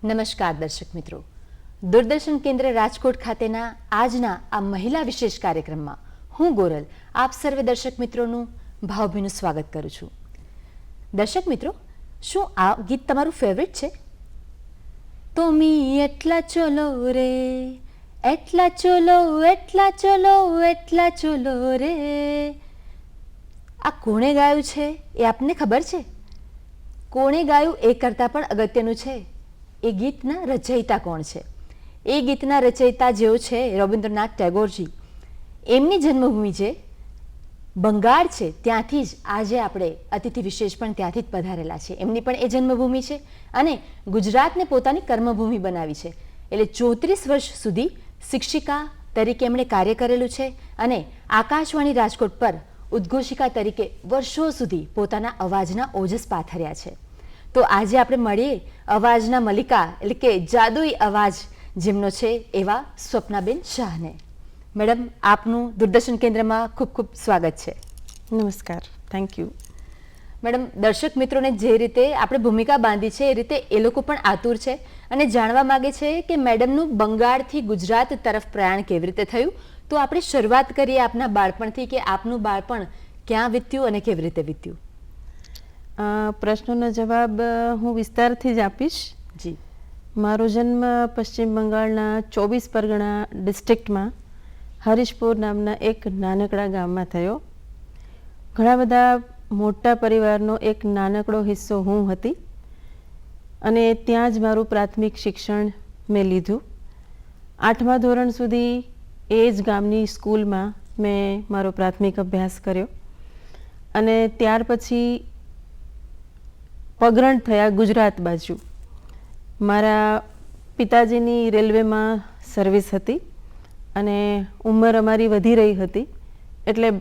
નમસ્કાર દર્શક મિત્રો, દૂરદર્શન કેન્દ્ર રાજકોટ ખાતેના આજના આ મહિલા વિશેષ કાર્યક્રમમાં હું ગોરલ આપ સર્વે દર્શક મિત્રોનું ભાવભીનું સ્વાગત કરું છું. દર્શક મિત્રો, શું આ ગીત તમારું ફેવરિટ છે? તોમી એટલા ચલો રે, એટલા ચલો, એટલા ચલો, એટલા ચલો રે. આ કોણે ગાયું છે એ આપને ખબર છે? કોણે ગાયું એ કરતાં પણ અગત્યનું છે એ ગીતના રચયિતા કોણ છે. એ ગીતના રચયિતા જેઓ છે રવિન્દ્રનાથ ટેગોરજી, એમની જન્મભૂમિ જે બંગાળ છે ત્યાંથી જ આજે આપણે અતિથિ વિશેષ પણ ત્યાંથી જ પધારેલા છે. એમની પણ એ જન્મભૂમિ છે અને ગુજરાતને પોતાની કર્મભૂમિ બનાવી છે. એટલે 34 વર્ષ સુધી શિક્ષિકા તરીકે એમણે કાર્ય કરેલું છે અને આકાશવાણી રાજકોટ પર ઉદ્ઘોષિકા તરીકે વર્ષો સુધી પોતાના અવાજના ઓજસ પાથર્યા છે. તો આજે આપણે મળીએ અવાજના મલિકા એટલે કે જાદુઈ અવાજ જેમનો છે એવા સ્વપ્નાબેન શાહને. મેડમ, આપનું દૂરદર્શન કેન્દ્રમાં ખૂબ ખૂબ સ્વાગત છે. નમસ્કાર, થેન્ક યુ. મેડમ, દર્શક મિત્રોને જે રીતે આપણે ભૂમિકા બાંધી છે એ રીતે એ લોકો પણ આતુર છે અને જાણવા માગે છે કે મેડમનું બંગાળથી ગુજરાત તરફ પ્રયાણ કેવી રીતે થયું. તો આપણે શરૂઆત કરીએ આપના બાળપણથી કે આપનું બાળપણ ક્યાં વીત્યું અને કેવી રીતે વીત્યું. પ્રશ્નોનો જવાબ હું વિસ્તારથી જ આપીશ. જી. મારો જન્મ પશ્ચિમ બંગાળના 24 પરગણા ડિસ્ટ્રિક્ટમાં હરીશપુર નામના એક નાનકડા ગામમાં થયો. ઘણા બધા મોટા પરિવારનો એક નાનકડો હિસ્સો હું હતી અને ત્યાં જ મારું પ્રાથમિક શિક્ષણ મેં લીધું. 8મા ધોરણ સુધી એ જ ગામની સ્કૂલમાં મેં મારો પ્રાથમિક અભ્યાસ કર્યો અને ત્યાર પછી પગરણ થયા ગુજરાત બાજુ. મારા પિતાજીની રેલવેમાં સર્વિસ હતી અને ઉંમર અમારી વધી રહી હતી એટલે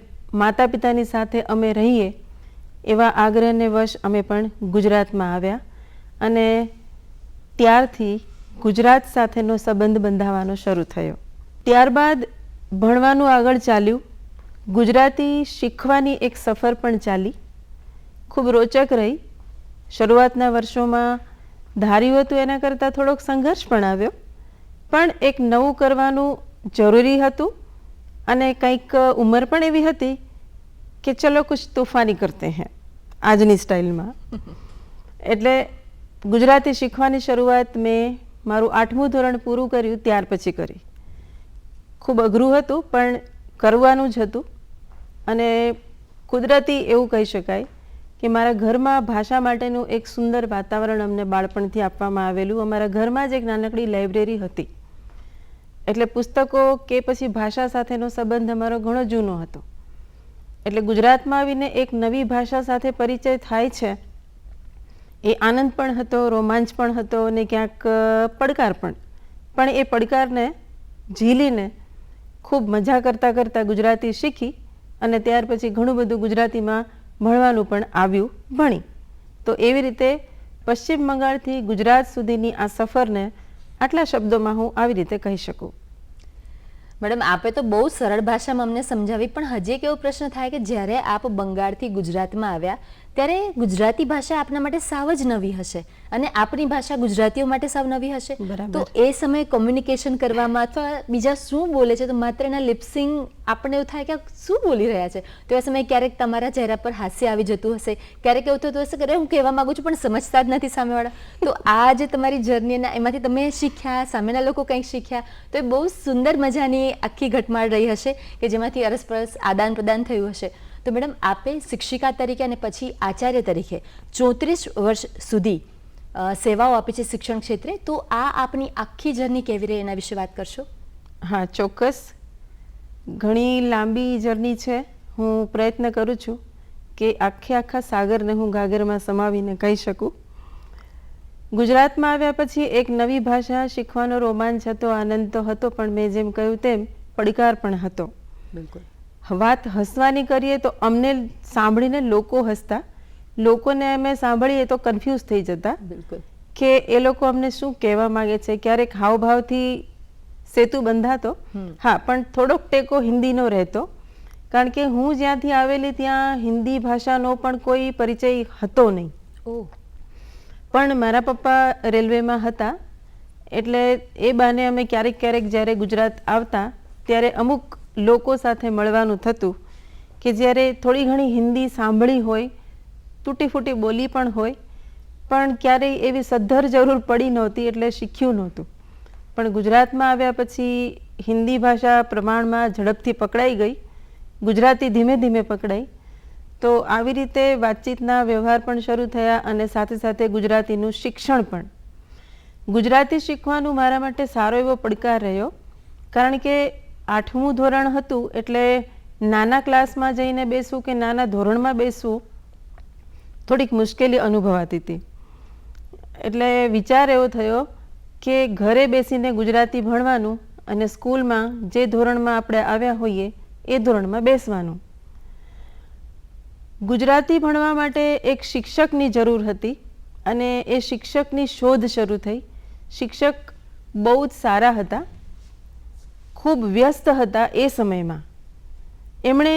માતા પિતાની સાથે અમે રહીએ એવા આગ્રહને વશ અમે પણ ગુજરાતમાં આવ્યા અને ત્યારથી ગુજરાત સાથેનો સંબંધ બંધાવવાનો શરૂ થયો. ત્યારબાદ ભણવાનું આગળ ચાલ્યું. ગુજરાતી શીખવાની એક સફર પણ ચાલી, ખૂબ રોચક રહી. શરૂઆતના વર્ષોમાં ધાર્યું હતું એના કરતાં થોડોક સંઘર્ષ પણ આવ્યો, પણ એક નવું કરવાનું જરૂરી હતું અને કંઈક ઉંમર પણ એવી હતી કે ચલો કુછ તોફાની કરતે हैं આજની સ્ટાઇલમાં. એટલે ગુજરાતી શીખવાની શરૂઆત મેં મારું 8મું ધોરણ પૂરું કર્યું ત્યાર પછી કરી. ખૂબ અઘરું હતું પણ કરવાનું જ હતું અને કુદરતી એવું કહી શકાય કે મારા ઘરમાં ભાષા માટેનું એક સુંદર વાતાવરણ અમને બાળપણથી આપવામાં આવેલું. અમારા ઘરમાં જ એક નાનકડી લાઇબ્રેરી હતી એટલે પુસ્તકો કે પછી ભાષા સાથેનો સંબંધ અમારો ઘણો જૂનો હતો. એટલે ગુજરાતમાં આવીને એક નવી ભાષા સાથે પરિચય થાય છે એ આનંદ પણ હતો, રોમાંચ પણ હતો અને ક્યાંક પડકાર પણ. પણ એ પડકારને ઝીલીને ખૂબ મજા કરતાં કરતાં ગુજરાતી શીખી અને ત્યાર પછી ઘણું બધું ગુજરાતીમાં ભણવાનું પણ આવ્યું, ભણી. તો એવી રીતે પશ્ચિમ બંગાળથી ગુજરાત સુધીની આ સફરને આટલા શબ્દોમાં હું આવી રીતે કહી શકું. મેડમ, આપે તો બહુ સરળ ભાષામાં અમને સમજાવી, પણ હજી એક એવો પ્રશ્ન થાય કે જ્યારે આપ બંગાળથી ગુજરાતમાં આવ્યા ત્યારે ગુજરાતી ભાષા આપના માટે સાવ જ નવી હશે અને આપણી ભાષા ગુજરાતીઓ માટે સાવ નવી હશે. તો એ સમયે કોમ્યુનિકેશન કરવામાં અથવા બીજા શું બોલે છે તો માત્ર એના લિપસિંગ આપણને એવું થાય કે શું બોલી રહ્યા છે. તો એ સમયે ક્યારેક તમારા ચહેરા પર હાસ્ય આવી જતું હશે, ક્યારેક એવું થતું હશે કે હું કહેવા માંગુ છું પણ સમજતા જ નથી સામેવાળા. તો આ જે તમારી જર્ની એમાંથી તમે શીખ્યા, સામેના લોકો કંઈક શીખ્યા, તો એ બહુ સુંદર મજાની આખી ઘટમાળ રહી હશે કે જેમાંથી અરસપરસ આદાન પ્રદાન થયું હશે. તો મેડમ, આપે શિક્ષિકા તરીકે અને પછી આચાર્ય તરીકે 34 વર્ષ સુધી સેવાઓ આપી છે શિક્ષણ ક્ષેત્રે. તો આ આપની આખી જર્ની કેવી રહી એના વિશે વાત કરશો? હા, ચોક્કસ. ઘણી લાંબી જર્ની છે. હું પ્રયત્ન કરું છું કે આખા સાગરને હું ગાગરમાં સમાવીને કહી શકું. ગુજરાતમાં આવ્યા પછી એક નવી ભાષા શીખવાનો રોમાંચ હતો, આનંદ તો હતો, પણ મેં જેમ કહ્યું તેમ પડકાર પણ હતો. બિલકુલ. વાત હસવાની કરીએ તો અમને સાંભળીને લોકો હસતા, લોકોને અમે સાંભળીએ તો કન્ફ્યુઝ થઈ જતા. બિલકુલ. કે એ લોકો અમને શું કહેવા માંગે છે. ક્યારેક હાવભાવથી સેતુ બંધાતો, હા, પણ થોડોક ટેકો હિન્દીનો રહેતો કારણ કે હું જ્યાંથી આવેલી ત્યાં હિન્દી ભાષાનો પણ કોઈ પરિચય હતો નહીં. પણ મારા પપ્પા રેલવેમાં હતા એટલે એ બાને અમે ક્યારેક ક્યારેક જ્યારે ગુજરાત આવતા ત્યારે અમુક લોકો સાથે મળવાનું થતું કે જ્યારે થોડી ઘણી હિન્દી સાંભળી હોય, તૂટી ફૂટી બોલી પણ હોય, પણ ક્યારેય એવી સદ્ધર જરૂર પડી નહોતી એટલે શીખ્યું નહોતું. પણ ગુજરાતમાં આવ્યા પછી હિન્દી ભાષા પ્રમાણમાં ઝડપથી પકડાઈ ગઈ, ગુજરાતી ધીમે ધીમે પકડાઈ. તો આવી રીતે વાતચીતના વ્યવહાર પણ શરૂ થયા અને સાથે સાથે ગુજરાતીનું શિક્ષણ પણ. ગુજરાતી શીખવાનું મારા માટે સારો એવો પડકાર રહ્યો, કારણ કે 8મું ધોરણ હતું એટલે નાના ક્લાસમાં જઈને બેસવું કે નાના ધોરણમાં બેસવું થોડીક મુશ્કેલી અનુભવાતી હતી. એટલે વિચાર એવો થયો કે ઘરે બેસીને ગુજરાતી ભણવાનું અને સ્કૂલમાં જે ધોરણમાં આપણે આવ્યા હોઈએ એ ધોરણમાં બેસવાનું. ગુજરાતી ભણવા માટે એક શિક્ષકની જરૂર હતી અને એ શિક્ષકની શોધ શરૂ થઈ. શિક્ષક બહુ જ સારા હતા, ખૂબ વ્યસ્ત હતા એ સમયમાં. એમણે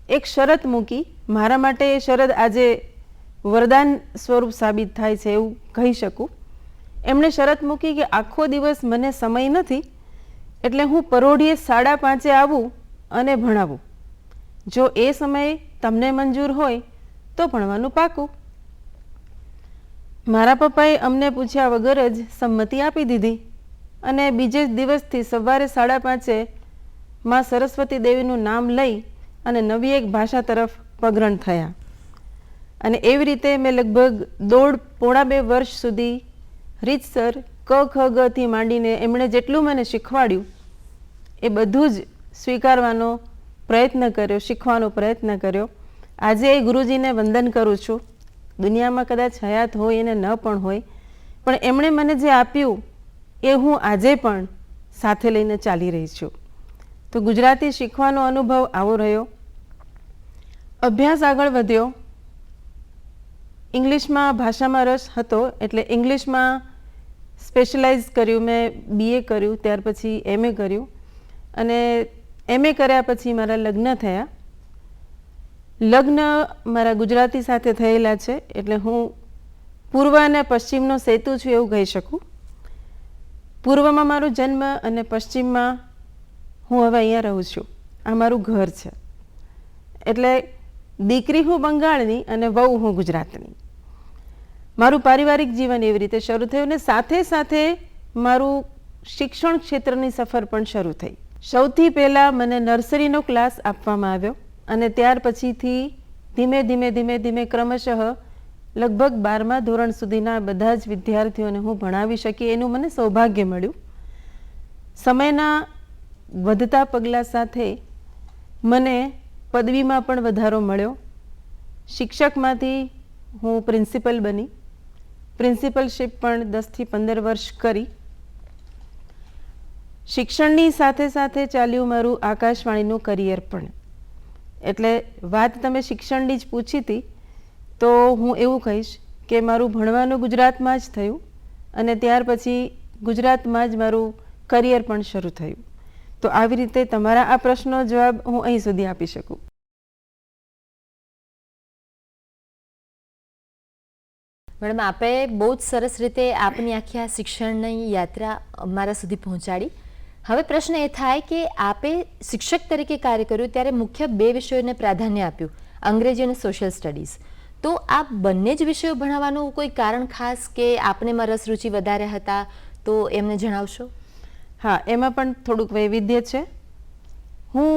એક શરત મૂકી, મારા માટે એ શરત આજે વરદાન સ્વરૂપ સાબિત થાય છે એવું કહી શકું. એમણે શરત મૂકી કે આખો દિવસ મને સમય નથી એટલે હું પરોઢિયે 5:30 આવું અને ભણાવું. જો એ સમયે તમને મંજૂર હોય તો ભણવાનું પાકું. મારા પપ્પાએ અમને પૂછ્યા વગર જ સંમતિ આપી દીધી અને બીજે જ દિવસથી સવારે 5:30 માં સરસ્વતી દેવીનું નામ લઈ અને નવી એક ભાષા તરફ પગરણ થયા. અને એવી રીતે મેં લગભગ 1.5-2 વર્ષ સુધી રીતસર ક ખ ગ થી માંડીને એમણે જેટલું મને શીખવાડ્યું એ બધું જ સ્વીકારવાનો પ્રયત્ન કર્યો, શીખવાનો પ્રયત્ન કર્યો. આજે એ ગુરુજીને વંદન કરું છું. દુનિયામાં કદાચ હયાત હોય અને ન પણ હોય, પણ એમણે મને જે આપ્યું એ હું આજે પણ સાથે લઈને ચાલી રહી છું. તો ગુજરાતી શીખવાનો અનુભવ આવો રહ્યો. અભ્યાસ આગળ વધ્યો. ઇંગ્લિશમાં ભાષામાં રસ હતો એટલે ઇંગ્લિશમાં સ્પેશિયલાઇઝ કર્યું. મેં BA કર્યું, ત્યાર પછી MA કર્યું અને MA કર્યા પછી મારા લગ્ન થયા. લગ્ન મારા ગુજરાતી સાથે થયેલા છે એટલે હું પૂર્વ અને પશ્ચિમનો સેતુ છું એવું કહી શકું. પૂર્વમાં મારો જન્મ અને પશ્ચિમમાં હું હવે અહીંયા રહું છું. આ મારું ઘર છે. એટલે દીકરી હું બંગાળની અને વહુ હું ગુજરાતની. મારું પારિવારિક જીવન એવી રીતે શરૂ થયું અને સાથે સાથે મારું શિક્ષણ ક્ષેત્રની સફર પણ શરૂ થઈ. સૌથી પહેલાં મને નર્સરીનો ક્લાસ આપવામાં આવ્યો અને ત્યાર પછીથી ધીમે ધીમે ધીમે ધીમે ક્રમશઃ લગભગ 12મા ધોરણ સુધીના બધા જ વિદ્યાર્થીઓને હું ભણાવી શકી એનું મને સૌભાગ્ય મળ્યું. સમયના વધતા પગલાં સાથે મને પદવીમાં પણ વધારો મળ્યો. શિક્ષકમાંથી હું પ્રિન્સિપલ બની. પ્રિન્સિપલશીપ પણ 10 થી 15 વર્ષ કરી. શિક્ષણની સાથે સાથે ચાલ્યું મારું આકાશવાણીનું કરિયર પણ. એટલે વાત તમે શિક્ષણની જ પૂછી હતી તો હું એવું કહીશ કે મારું ભણવાનું ગુજરાતમાં જ થયું અને ત્યાર પછી ગુજરાતમાં જ મારું કરિયર પણ શરૂ થયું. તો આવી રીતે તમારા આ પ્રશ્નનો જવાબ હું અહીં સુધી આપી શકું. મેડમ, આપે બહુ જ સરસ રીતે આપની આખી આ શિક્ષણની યાત્રા અમારા સુધી પહોંચાડી. હવે પ્રશ્ન એ થાય કે આપે શિક્ષક તરીકે કાર્ય કર્યું ત્યારે મુખ્ય 2 વિષયોને પ્રાધાન્ય આપ્યું, અંગ્રેજી અને સોશિયલ સ્ટડીઝ. તો આ બંને જ વિષયો ભણાવવાનું કોઈ કારણ ખાસ કે આપનેમાં રસ રુચિ વધારે હતા તો એમને જણાવશો? હા, એમાં પણ થોડુંક વૈવિધ્ય છે. હું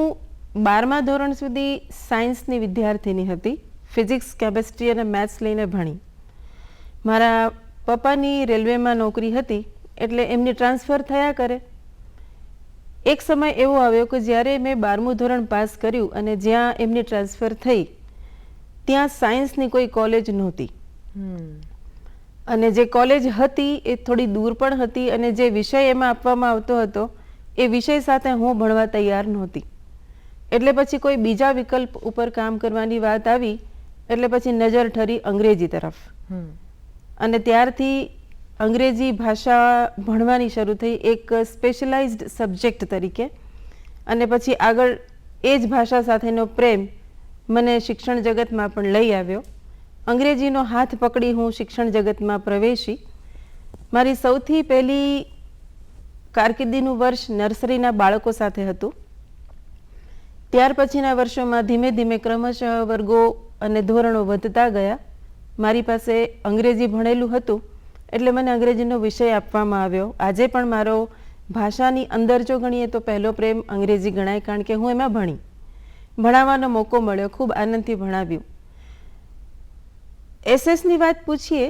12મા ધોરણ સુધી સાયન્સની વિદ્યાર્થીની હતી. ફિઝિક્સ, કેમેસ્ટ્રી અને મેથ્સ લઈને ભણી. મારા પપ્પાની રેલવેમાં નોકરી હતી એટલે એમની ટ્રાન્સફર થયા કરે. એક સમય એવો આવ્યો કે જ્યારે મેં 12મું ધોરણ પાસ કર્યું અને જ્યાં એમની ટ્રાન્સફર થઈ ત્યાં સાયન્સની કોઈ કોલેજ નહોતી અને જે કોલેજ હતી એ થોડી દૂર પણ હતી અને જે વિષય એમાં આપવામાં આવતો હતો એ વિષય સાથે હું ભણવા તૈયાર નહોતી. એટલે પછી કોઈ બીજા વિકલ્પ ઉપર કામ કરવાની વાત આવી એટલે પછી નજર ઠરી અંગ્રેજી તરફ અને ત્યારથી અંગ્રેજી ભાષા ભણવાની શરૂ થઈ એક સ્પેશિયલાઇઝ્ડ સબ્જેક્ટ તરીકે. અને પછી આગળ એ જ ભાષા સાથેનો પ્રેમ મને શિક્ષણ જગતમાં પણ લઈ આવ્યો. અંગ્રેજીનો હાથ પકડી હું શિક્ષણ જગતમાં પ્રવેશી. મારી સૌથી પહેલી કારકિર્દીનું વર્ષ નર્સરીના બાળકો સાથે હતું. ત્યાર પછીના વર્ષોમાં ધીમે ધીમે ક્રમશઃ વર્ગો અને ધોરણો વધતા ગયા. મારી પાસે અંગ્રેજી ભણેલું હતું એટલે મને અંગ્રેજીનો વિષય આપવામાં આવ્યો. આજે પણ મારો ભાષાની અંદર જો ગણીએ તો પહેલો પ્રેમ અંગ્રેજી ગણાય, કારણ કે હું એમાં ભણાવવાનો મોકો મળ્યો, ખૂબ આનંદથી ભણાવ્યું. એસએસની વાત પૂછીએ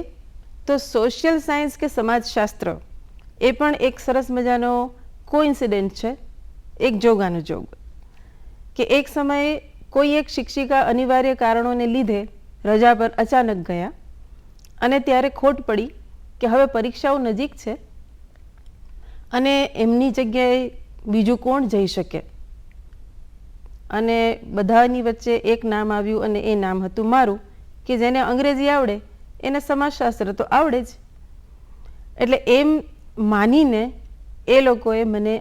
તો સોશિયલ સાયન્સ કે સમાજશાસ્ત્ર એ પણ એક સરસ મજાનો કોઇન્સિડન્ટ છે, એક જોગાનુજોગ, કે એક સમયે કોઈ એક શિક્ષિકા અનિવાર્ય કારણોને લીધે રજા પર અચાનક ગયા અને ત્યારે ખોટ પડી કે હવે પરીક્ષાઓ નજીક છે અને એમની જગ્યાએ બીજું કોણ જઈ શકે. અને બધાની વચ્ચે એક નામ આવ્યું અને એ નામ હતું મારું, કે જેને અંગ્રેજી આવડે એને સમાજશાસ્ત્ર તો આવડે જ. એટલે એમ માનીને એ લોકોએ મને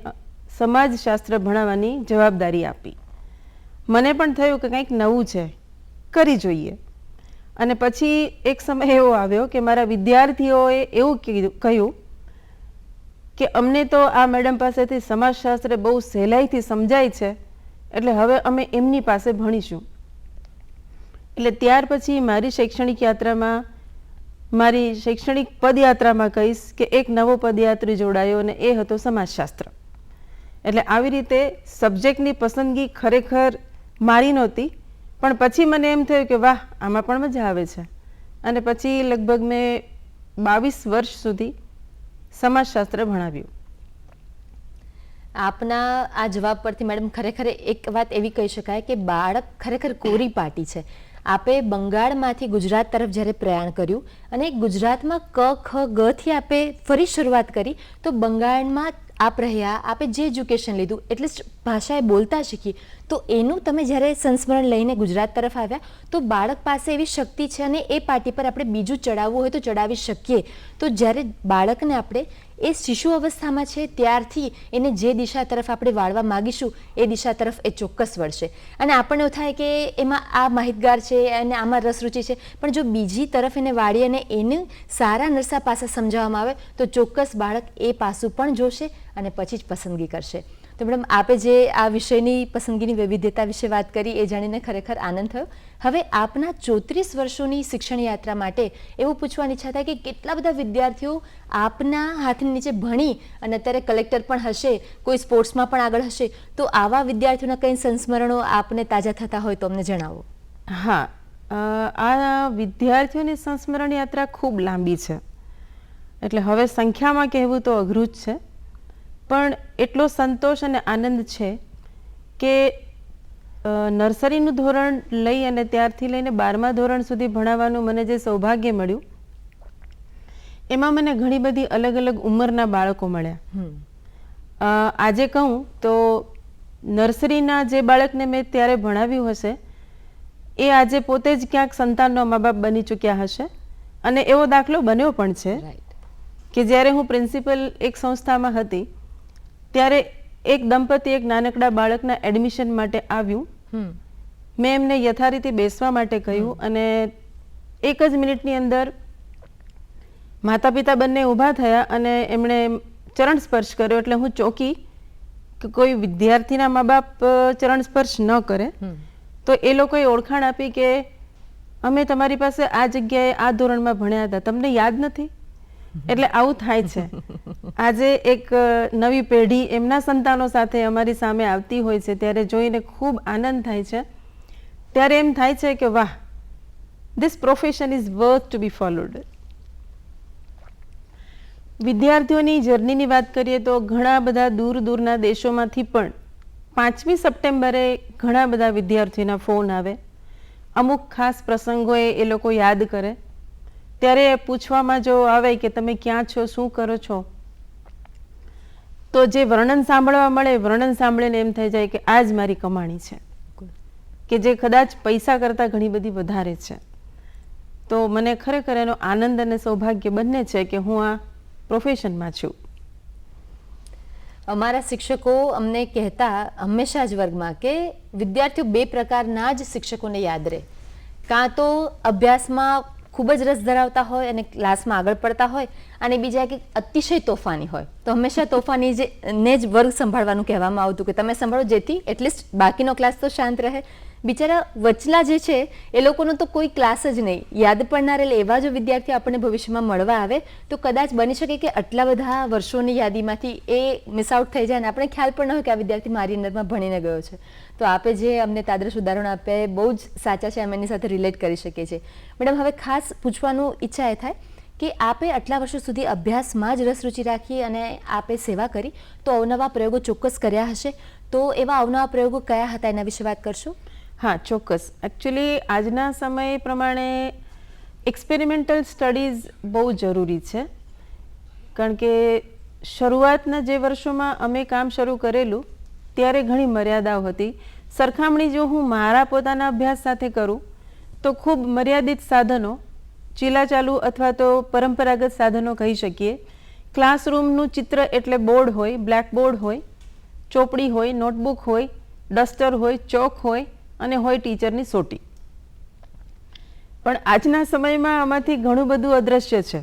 સમાજશાસ્ત્ર ભણાવવાની જવાબદારી આપી. મને પણ થયું કે કંઈક નવું છે, કરી જોઈએ. અને પછી એક સમય એવો આવ્યો કે મારા વિદ્યાર્થીઓએ એવું કહ્યું કે અમને તો આ મેડમ પાસેથી સમાજશાસ્ત્ર બહુ સહેલાઈથી સમજાય છે, એટલે હવે અમે એમની પાસે ભણીશું. એટલે ત્યાર પછી મારી શૈક્ષણિક યાત્રામાં, મારી શૈક્ષણિક પદયાત્રામાં કહીશ કે એક નવો પદયાત્રી જોડાયો અને એ હતો સમાજશાસ્ત્ર. એટલે આવી રીતે સબ્જેક્ટની પસંદગી ખરેખર મારી નહોતી, પણ પછી મને એમ થયું કે વાહ, આમાં પણ મજા આવે છે. અને પછી લગભગ મેં 22 વર્ષ સુધી સમાજશાસ્ત્ર ભણાવ્યું. આપના આ જવાબ પરથી મેડમ ખરેખર એક વાત એવી કહી શકાય કે બાળક ખરેખર કોરી પાટી છે. આપે બંગાળમાંથી ગુજરાત તરફ જ્યારે પ્રયાણ કર્યું અને ગુજરાતમાં ક ખ ગ થી આપે ફરી શરૂઆત કરી, તો બંગાળમાં આપ રહ્યા, આપે જે એજ્યુકેશન લીધું એટલીસ્ટ ભાષાએ બોલતા શીખી, તો એનું તમે જ્યારે સંસ્મરણ લઈને ગુજરાત તરફ આવ્યા તો બાળક પાસે એવી શક્તિ છે અને એ પાટી પર આપણે બીજું ચડાવવું હોય તો ચડાવી શકીએ. તો જ્યારે બાળકને આપણે એ શિશુ અવસ્થામાં છે ત્યારથી એને જે દિશા તરફ આપણે વાળવા માગીશું એ દિશા તરફ એ ચોક્કસ વળશે. અને આપણને એવું થાય કે એમાં આ માહિતગાર છે અને આમાં રસરૂચિ છે, પણ જો બીજી તરફ એને વાળી અને એને સારા નરસા પાસા સમજાવવામાં આવે તો ચોક્કસ બાળક એ પાસું પણ જોશે અને પછી જ પસંદગી કરશે. તો મેડમ આપે જે આ વિષયની પસંદગીની વૈવિધ્યતા વિશે વાત કરી એ જાણીને ખરેખર આનંદ થયો. હવે આપના 34 વર્ષોની શિક્ષણ યાત્રા માટે એવું પૂછવાની ઈચ્છા થાય કે કેટલા બધા વિદ્યાર્થીઓ આપના હાથની નીચે ભણી અને અત્યારે કલેક્ટર પણ હશે, કોઈ સ્પોર્ટ્સમાં પણ આગળ હશે, તો આવા વિદ્યાર્થીઓના કંઈ સંસ્મરણો આપને તાજા થતા હોય તો અમને જણાવો. હા, આ વિદ્યાર્થીઓની સંસ્મરણ યાત્રા ખૂબ લાંબી છે, એટલે હવે સંખ્યામાં કહેવું તો અઘરું જ છે. પણ એટલો સંતોષ અને આનંદ છે કે નર્સરીનું ધોરણ લઈ અને ત્યારથી લઈને 12મા ધોરણ સુધી ભણાવવાનું મને જે સૌભાગ્ય મળ્યું, એમાં મને ઘણી બધી અલગ અલગ ઉંમરના બાળકો મળ્યા. આજે કહું તો નર્સરીના જે બાળકને મેં ત્યારે ભણાવ્યું હશે એ આજે પોતે જ ક્યાંક સંતાનનો મા બાપ બની ચૂક્યા હશે. અને એવો દાખલો બન્યો પણ છે કે જ્યારે હું પ્રિન્સિપલ એક સંસ્થામાં હતી ત્યારે એક દંપતી એક નાનકડા બાળકના એડમિશન માટે આવ્યું. મેં એમને યથારીતિ બેસવા માટે કહ્યું અને 1 જ મિનિટની અંદર માતા પિતા બંને ઊભા થયા અને એમણે ચરણ સ્પર્શ કર્યો. એટલે હું ચોંકી કે કોઈ વિદ્યાર્થીના મા બાપ ચરણ સ્પર્શ ન કરે. તો એ લોકોએ ઓળખાણ આપી કે અમે તમારી પાસે આ જગ્યાએ આ ધોરણમાં ભણ્યા હતા, તમને યાદ નથી? એટલે આવું થાય છે. આજે એક નવી પેઢી એમના સંતાનો સાથે અમારી સામે આવતી હોય છે ત્યારે જોઈને ખૂબ આનંદ થાય છે. ત્યારે એમ થાય છે કે વાહ, this profession is worth to be followed. વિદ્યાર્થીઓની જર્નીની વાત કરીએ તો ઘણા બધા દૂર દૂરના દેશોમાંથી પણ 5મી સપ્ટેમ્બરે ઘણા બધા વિદ્યાર્થીઓના ફોન આવે. અમુક ખાસ પ્રસંગોએ એ લોકો યાદ કરે ત્યારે પૂછવામાં જો આવે કે તમે ક્યાં છો, શું કરો છો, તો જે વર્ણન સાંભળવા મળે, વર્ણન સાંભળીને એમ થઈ જાય કે આ જ મારી કમાણી છે, કે જે કદાચ પૈસા કરતાં ઘણી બધી વધારે છે. તો મને ખરેખર એનો આનંદ અને સૌભાગ્ય બંને છે કે હું આ પ્રોફેશનમાં છું. અમારા શિક્ષકો અમને કહેતા હંમેશા જ વર્ગમાં કે વિદ્યાર્થીઓ 2 પ્રકારના જ શિક્ષકોને યાદ રહે. કાં તો અભ્યાસમાં ખૂબ જ રસ ધરાવતા હોય અને ક્લાસમાં આગળ પડતા હોય અને બીજા કે અતિશય તોફાની હોય, તો હંમેશા તોફાની ને જ વર્ગ સંભાળવાનું કહેવામાં આવતું કે તમે સંભાળો, જેથી એટલીસ્ટ બાકીનો ક્લાસ તો શાંત રહે. બિચારા વચલા જે છે એ લોકોનો તો કોઈ ક્લાસ જ નહીં. યાદ પડનાર એટલે એવા જો વિદ્યાર્થીઓ આપણને ભવિષ્યમાં મળવા આવે તો કદાચ બની શકે કે આટલા બધા વર્ષોની યાદીમાંથી એ મિસ આઉટ થઈ જાય અને આપણે ખ્યાલ પણ ન હોય કે આ વિદ્યાર્થી મારી અંદરમાં ભણીને ગયો છે. તો આપે જે અમને તાદરશ ઉદાહરણ આપ્યા એ બહુ જ સાચા છે, અમે એની સાથે રિલેટ કરી શકીએ છીએ. મેડમ, હવે ખાસ પૂછવાનું ઈચ્છા એ થાય કે આપે આટલા વર્ષો સુધી અભ્યાસમાં જ રસ રુચિ રાખી અને આપે સેવા કરી, તો અવનવા પ્રયોગો ચોક્કસ કર્યા હશે. તો એવા અવનવા પ્રયોગો કયા હતા એના વિશે વાત કરશો? હા, ચોક્કસ. એકચ્યુઅલી આજના સમય પ્રમાણે એક્સપેરિમેન્ટલ સ્ટડીઝ બહુ જરૂરી છે, કારણ કે શરૂઆતના જે વર્ષોમાં અમે કામ શરૂ કરેલું ત્યારે ઘણી મર્યાદાઓ હતી. સરખામણી જો હું મારા પોતાના અભ્યાસ સાથે કરું તો ખૂબ મર્યાદિત સાધનો, ચીલાચાલુ અથવા તો પરંપરાગત સાધનો કહી શકીએ. ક્લાસરૂમનું ચિત્ર એટલે બોર્ડ હોય, બ્લેકબોર્ડ હોય, ચોપડી હોય, નોટબુક હોય, ડસ્ટર હોય, ચોક હોય અને હોય ટીચરની સોટી. પણ આજના સમયમાં આમાંથી ઘણું બધું અદૃશ્ય છે.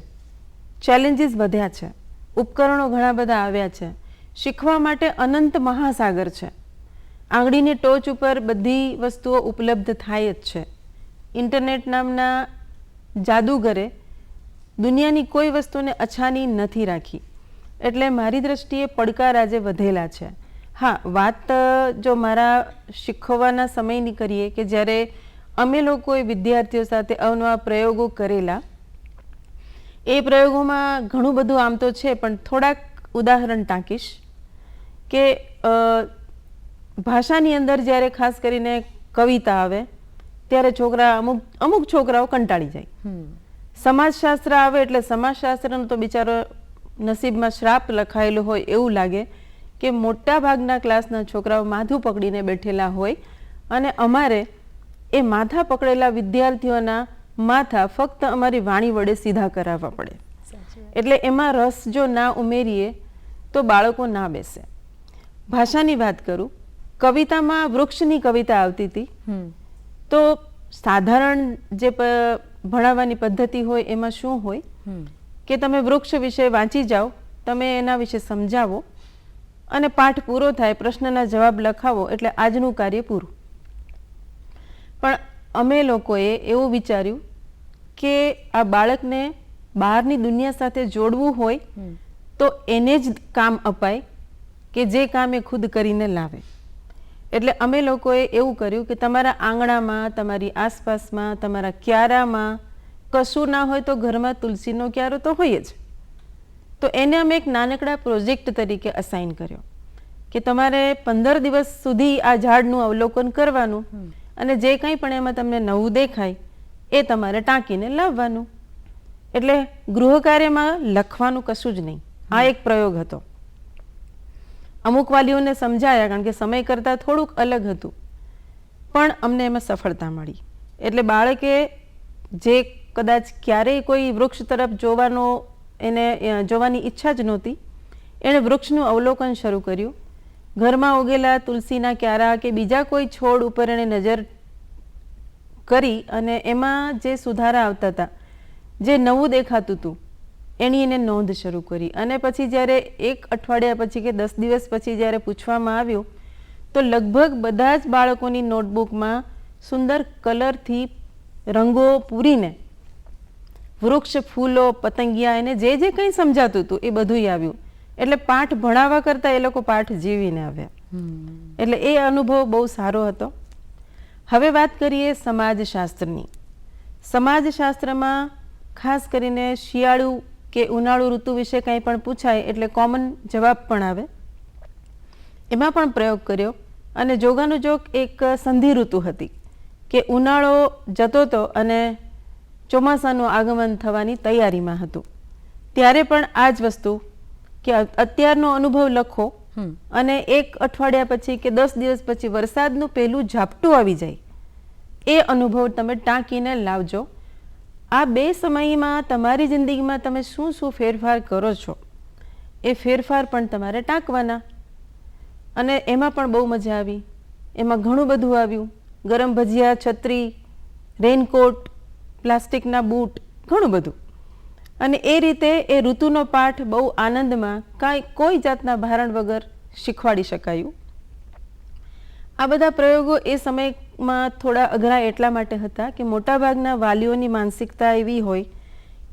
ચેલેન્જીસ વધ્યા છે, ઉપકરણો ઘણા બધા આવ્યા છે, શીખવા માટે અનંત મહાસાગર છે. આંગળીની ટોચ ઉપર બધી વસ્તુઓ ઉપલબ્ધ થાય જ છે. ઇન્ટરનેટ નામના જાદુગરે દુનિયાની કોઈ વસ્તુને અછાની નથી રાખી. એટલે મારી દ્રષ્ટિએ પડકાર આજે વધેલા છે. હા, વાત જો મારા શીખવવાના સમયની કરીએ કે જ્યારે અમે લોકોએ વિદ્યાર્થીઓ સાથે અવનવા પ્રયોગો કરેલા, એ પ્રયોગોમાં ઘણું બધું આમ તો છે, પણ થોડાક ઉદાહરણ ટાંકીશ કે ભાષાની અંદર જ્યારે ખાસ કરીને કવિતા આવે ત્યારે અમુક છોકરાઓ કંટાળી જાય. સમાજશાસ્ત્ર આવે એટલે સમાજશાસ્ત્રનો તો બિચારો નસીબમાં શ્રાપ લખાયેલો હોય એવું લાગે કે મોટા ભાગના ક્લાસના છોકરાઓ માથું પકડીને બેઠેલા હોય અને અમારે એ માથા પકડેલા વિદ્યાર્થીઓના માથા ફક્ત અમારી વાણી વડે સીધા કરાવવા પડે. એટલે એમાં રસ જો ના ઉમેરીએ તો બાળકો ના બેસે. ભાષાની વાત કરું, કવિતામાં વૃક્ષની કવિતા આવતી હતી, તો સાધારણ જે ભણાવવાની પદ્ધતિ હોય એમાં શું હોય કે તમે વૃક્ષ વિશે વાંચી જાઓ, તમે એના વિશે સમજાવો અને પાઠ પૂરો થાય, પ્રશ્નના જવાબ લખાવો એટલે આજનું કાર્ય પૂરું. પણ અમે લોકોએ એવું વિચાર્યું કે આ બાળકને બહારની દુનિયા સાથે જોડવું હોય તો એને જ કામ અપાય કે જે કામ એ ખુદ કરીને લાવે. એટલે અમે લોકોએ એવું કર્યું કે તમારા આંગણામાં, તમારી આસપાસમાં, તમારા ક્યારામાં કશું ના હોય તો ઘરમાં તુલસીનો ક્યારો તો હોય જ. તો એને અમે એક નાનકડા પ્રોજેક્ટ તરીકે અસાઇન કર્યો કે તમારે 15 દિવસ સુધી આ ઝાડનું અવલોકન કરવાનું અને જે કંઈ પણ એમાં તમને નવું દેખાય એ તમારે ટાંકીને લાવવાનું. એટલે ગૃહ કાર્યમાં લખવાનું કશું જ નહીં. આ એક પ્રયોગ હતો. અમુક વાલીઓને સમજાયા, કારણ કે સમય કરતાં થોડુંક અલગ હતું, પણ અમને એમાં સફળતા મળી. એટલે બાળકે જે કદાચ ક્યારેય કોઈ વૃક્ષ તરફ જોવાની ઈચ્છા જ નહોતી, એણે વૃક્ષનું અવલોકન શરૂ કર્યું. ઘરમાં ઉગેલા તુલસીના ક્યારા કે બીજા કોઈ છોડ ઉપર એણે નજર કરી અને એમાં જે સુધારા આવતા હતા, જે નવું દેખાતું હતું, એની એને નોંધ શરૂ કરી. અને પછી જ્યારે 1 અઠવાડિયા પછી કે 10 દિવસ પછી જ્યારે પૂછવામાં આવ્યું તો લગભગ બધા જ બાળકોની નોટબુકમાં સુંદર કલરથી રંગો પૂરીને વૃક્ષ, ફૂલો, પતંગિયા, એને જે જે કંઈ સમજાતું હતું એ બધું આવ્યું. એટલે પાઠ ભણાવવા કરતાં એ લોકો પાઠ જીવીને આવ્યા. એટલે એ અનુભવ બહુ સારો હતો. હવે વાત કરીએ સમાજશાસ્ત્રની. સમાજશાસ્ત્રમાં ખાસ કરીને શિયાળુ કે ઉનાળુ ઋતુ વિશે કંઈ પણ પૂછાય એટલે કોમન જવાબ પણ આવે. એમાં પણ પ્રયોગ કર્યો અને જોગાનું જોગ એક સંધિ ઋતુ હતી કે ઉનાળો જતો હતો અને ચોમાસાનું આગમન થવાની તૈયારીમાં હતું. ત્યારે પણ આ જ વસ્તુ કે અત્યારનો અનુભવ લખો અને 1 અઠવાડિયા પછી કે 10 દિવસ પછી વરસાદનું પહેલું ઝાપટું આવી જાય, એ અનુભવ તમે ટાંકીને લાવજો. આ 2 સમયમાં તમારી જિંદગીમાં તમે શું શું ફેરફાર કરો છો એ ફેરફાર પણ તમારે ટાંકવાના. અને એમાં પણ બહુ મજા આવી. એમાં ઘણું બધું આવ્યું. ગરમ ભજીયા, છત્રી, રેનકોટ, પ્લાસ્ટિકના બૂટ, ઘણું બધું. અને એ રીતે એ ઋતુનો પાઠ બહુ આનંદમાં કોઈ જાતના ભારણ વગર શીખવાડી શકાયું. આ બધા પ્રયોગો એ સમયમાં થોડા અઘરા એટલા માટે હતા કે મોટાભાગના વાલીઓની માનસિકતા એવી હોય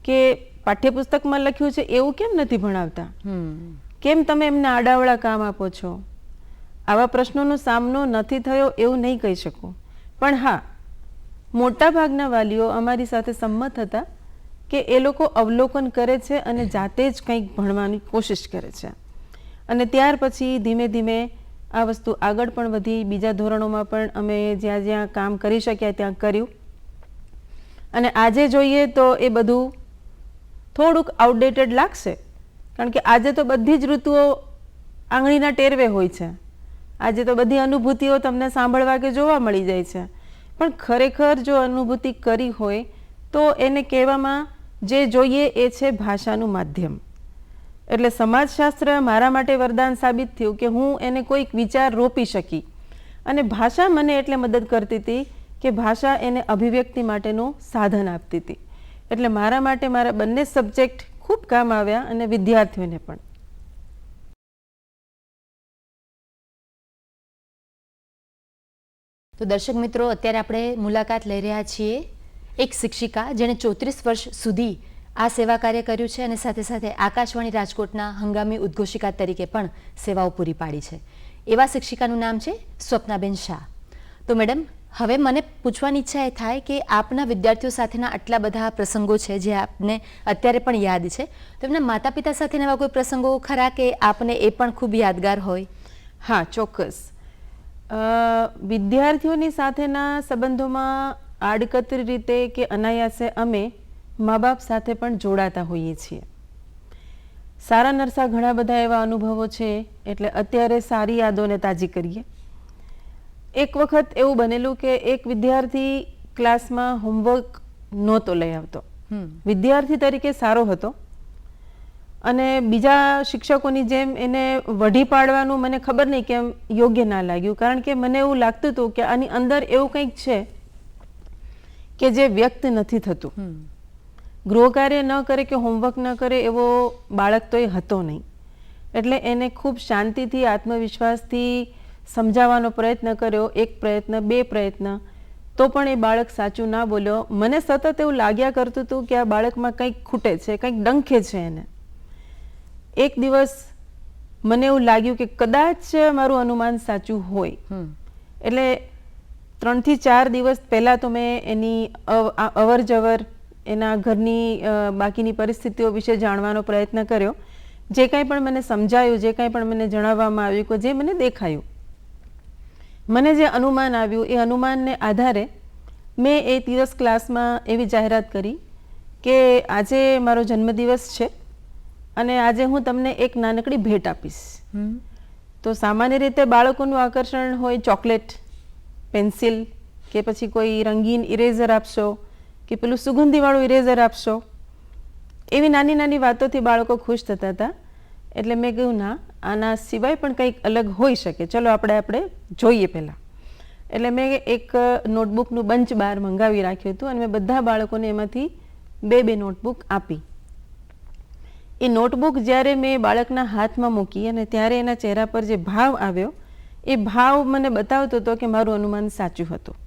કે પાઠ્યપુસ્તકમાં લખ્યું છે એવું કેમ નથી ભણાવતા, કેમ તમે એમને આડાવડા કામ આપો છો. આવા પ્રશ્નોનો સામનો નથી થયો એવું નહીં કહી શકું, પણ હા, મોટાભાગના વાલીઓ અમારી સાથે સંમત હતા કે એ લોકો અવલોકન કરે છે અને જાતે જ કંઈક ભણવાની કોશિશ કરે છે. અને ત્યાર પછી ધીમે ધીમે આ વસ્તુ આગળ પણ વધી. બીજા ધોરણોમાં પણ અમે જ્યાં જ્યાં કામ કરી શક્યા ત્યાં કર્યું. અને આજે જોઈએ તો એ બધું થોડુંક આઉટડેટેડ લાગશે, કારણ કે આજે તો બધી જ ઋતુઓ આંગળીના ટેરવે હોય છે. આજે તો બધી અનુભૂતિઓ તમને સાંભળવા કે જોવા મળી જાય છે. પણ ખરેખર જો અનુભૂતિ કરી હોય તો એને કહેવામાં જે જોઈએ એ છે ભાષાનું માધ્યમ. એટલે સમાજશાસ્ત્ર મારા માટે વરદાન સાબિત થયું કે હું એને કોઈક વિચાર રોપી શકી. અને ભાષા મને એટલે મદદ કરતી હતી કે ભાષા એને અભિવ્યક્તિ માટેનું સાધન આપતી હતી. એટલે મારા માટે મારા બંને સબ્જેક્ટ ખૂબ કામ આવ્યા અને વિદ્યાર્થીઓને પણ. તો દર્શક મિત્રો, અત્યારે આપણે મુલાકાત લઈ રહ્યા છીએ એક શિક્ષિકા જેણે 34 વર્ષ સુધી આ સેવા કાર્ય કર્યું છે અને સાથે સાથે આકાશવાણી રાજકોટના હંગામી ઉદ્ઘોષિકા તરીકે પણ સેવાઓ પૂરી પાડી છે. એવા શિક્ષિકાનું નામ છે સ્વપ્નાબેન શાહ. તો મેડમ, હવે મને પૂછવાની ઈચ્છા એ થાય કે આપના વિદ્યાર્થીઓ સાથેના આટલા બધા પ્રસંગો છે જે આપને અત્યારે પણ યાદ છે, તો એમના માતા પિતા સાથેના એવા કોઈ પ્રસંગો ખરા કે આપને એ પણ ખૂબ યાદગાર હોય? હા, ચોક્કસ. વિદ્યાર્થીઓની સાથેના સંબંધોમાં આડકતરી રીતે કે અનાયાસે અમે મા બાપ સાથે પણ જોડાતા હોઈએ છીએ. સારા નરસા ઘણા બધા એવા અનુભવો છે, એટલે અત્યારે સારી યાદોને તાજી કરીએ. એક વખત એવું બનેલું કે એક વિદ્યાર્થી ક્લાસમાં હોમવર્ક નહોતો લઈ આવતો. વિદ્યાર્થી તરીકે સારો હતો અને બીજા શિક્ષકોની જેમ એને વઢી પાડવાનું મને ખબર નહીં કેમ યોગ્ય ના લાગ્યું, કારણ કે મને એવું લાગતું હતું કે આની અંદર એવું કંઈક છે કે જે વ્યક્ત નથી થતું. ગૃહ કાર્ય ન કરે કે હોમવર્ક ન કરે એવો બાળક તો એ હતો નહીં. એટલે એને ખૂબ શાંતિથી આત્મવિશ્વાસથી સમજાવવાનો પ્રયત્ન કર્યો. એક પ્રયત્ન, બે પ્રયત્ન, તો પણ એ બાળક સાચું ના બોલ્યો. મને સતત એવું લાગ્યા કરતું હતું કે આ બાળકમાં કંઈક ખૂટે છે, કંઈક ડંખે છે એને. એક દિવસ મને એવું લાગ્યું કે કદાચ મારું અનુમાન સાચું હોય. એટલે 3 થી 4 દિવસ પહેલાં તો મેં એની અવર જવર, એના ઘરની બાકીની પરિસ્થિતિઓ વિશે જાણવાનો પ્રયત્ન કર્યો. જે કાંઈ પણ મને સમજાયું, જે કાંઈ પણ મને જણાવવામાં આવ્યું, કે જે મને દેખાયું, મને જે અનુમાન આવ્યું, એ અનુમાનને આધારે મેં એ દિવસ ક્લાસમાં એવી જાહેરાત કરી કે આજે મારો જન્મદિવસ છે અને આજે હું તમને એક નાનકડી ભેટ આપીશ. તો સામાન્ય રીતે બાળકોનું આકર્ષણ હોય ચોકલેટ, પેન્સિલ, કે પછી કોઈ રંગીન ઇરેઝર આપશો, કે પેલું સુગંધીવાળું ઇરેઝર આપશો. એવી નાની નાની વાતોથી બાળકો ખુશ થતા હતા. એટલે મેં કહ્યું ના, આના સિવાય પણ કંઈક અલગ હોઈ શકે, ચલો આપણે જોઈએ પહેલાં. એટલે મેં એક નોટબુકનું બંચ બહાર મંગાવી રાખ્યું હતું અને મેં બધા બાળકોને એમાંથી 2 નોટબુક આપી. એ નોટબુક જ્યારે મેં બાળકના હાથમાં મૂકી અને ત્યારે એના ચહેરા પર જે ભાવ આવ્યો, એ ભાવ મને બતાવતો હતો કે મારું અનુમાન સાચું હતું.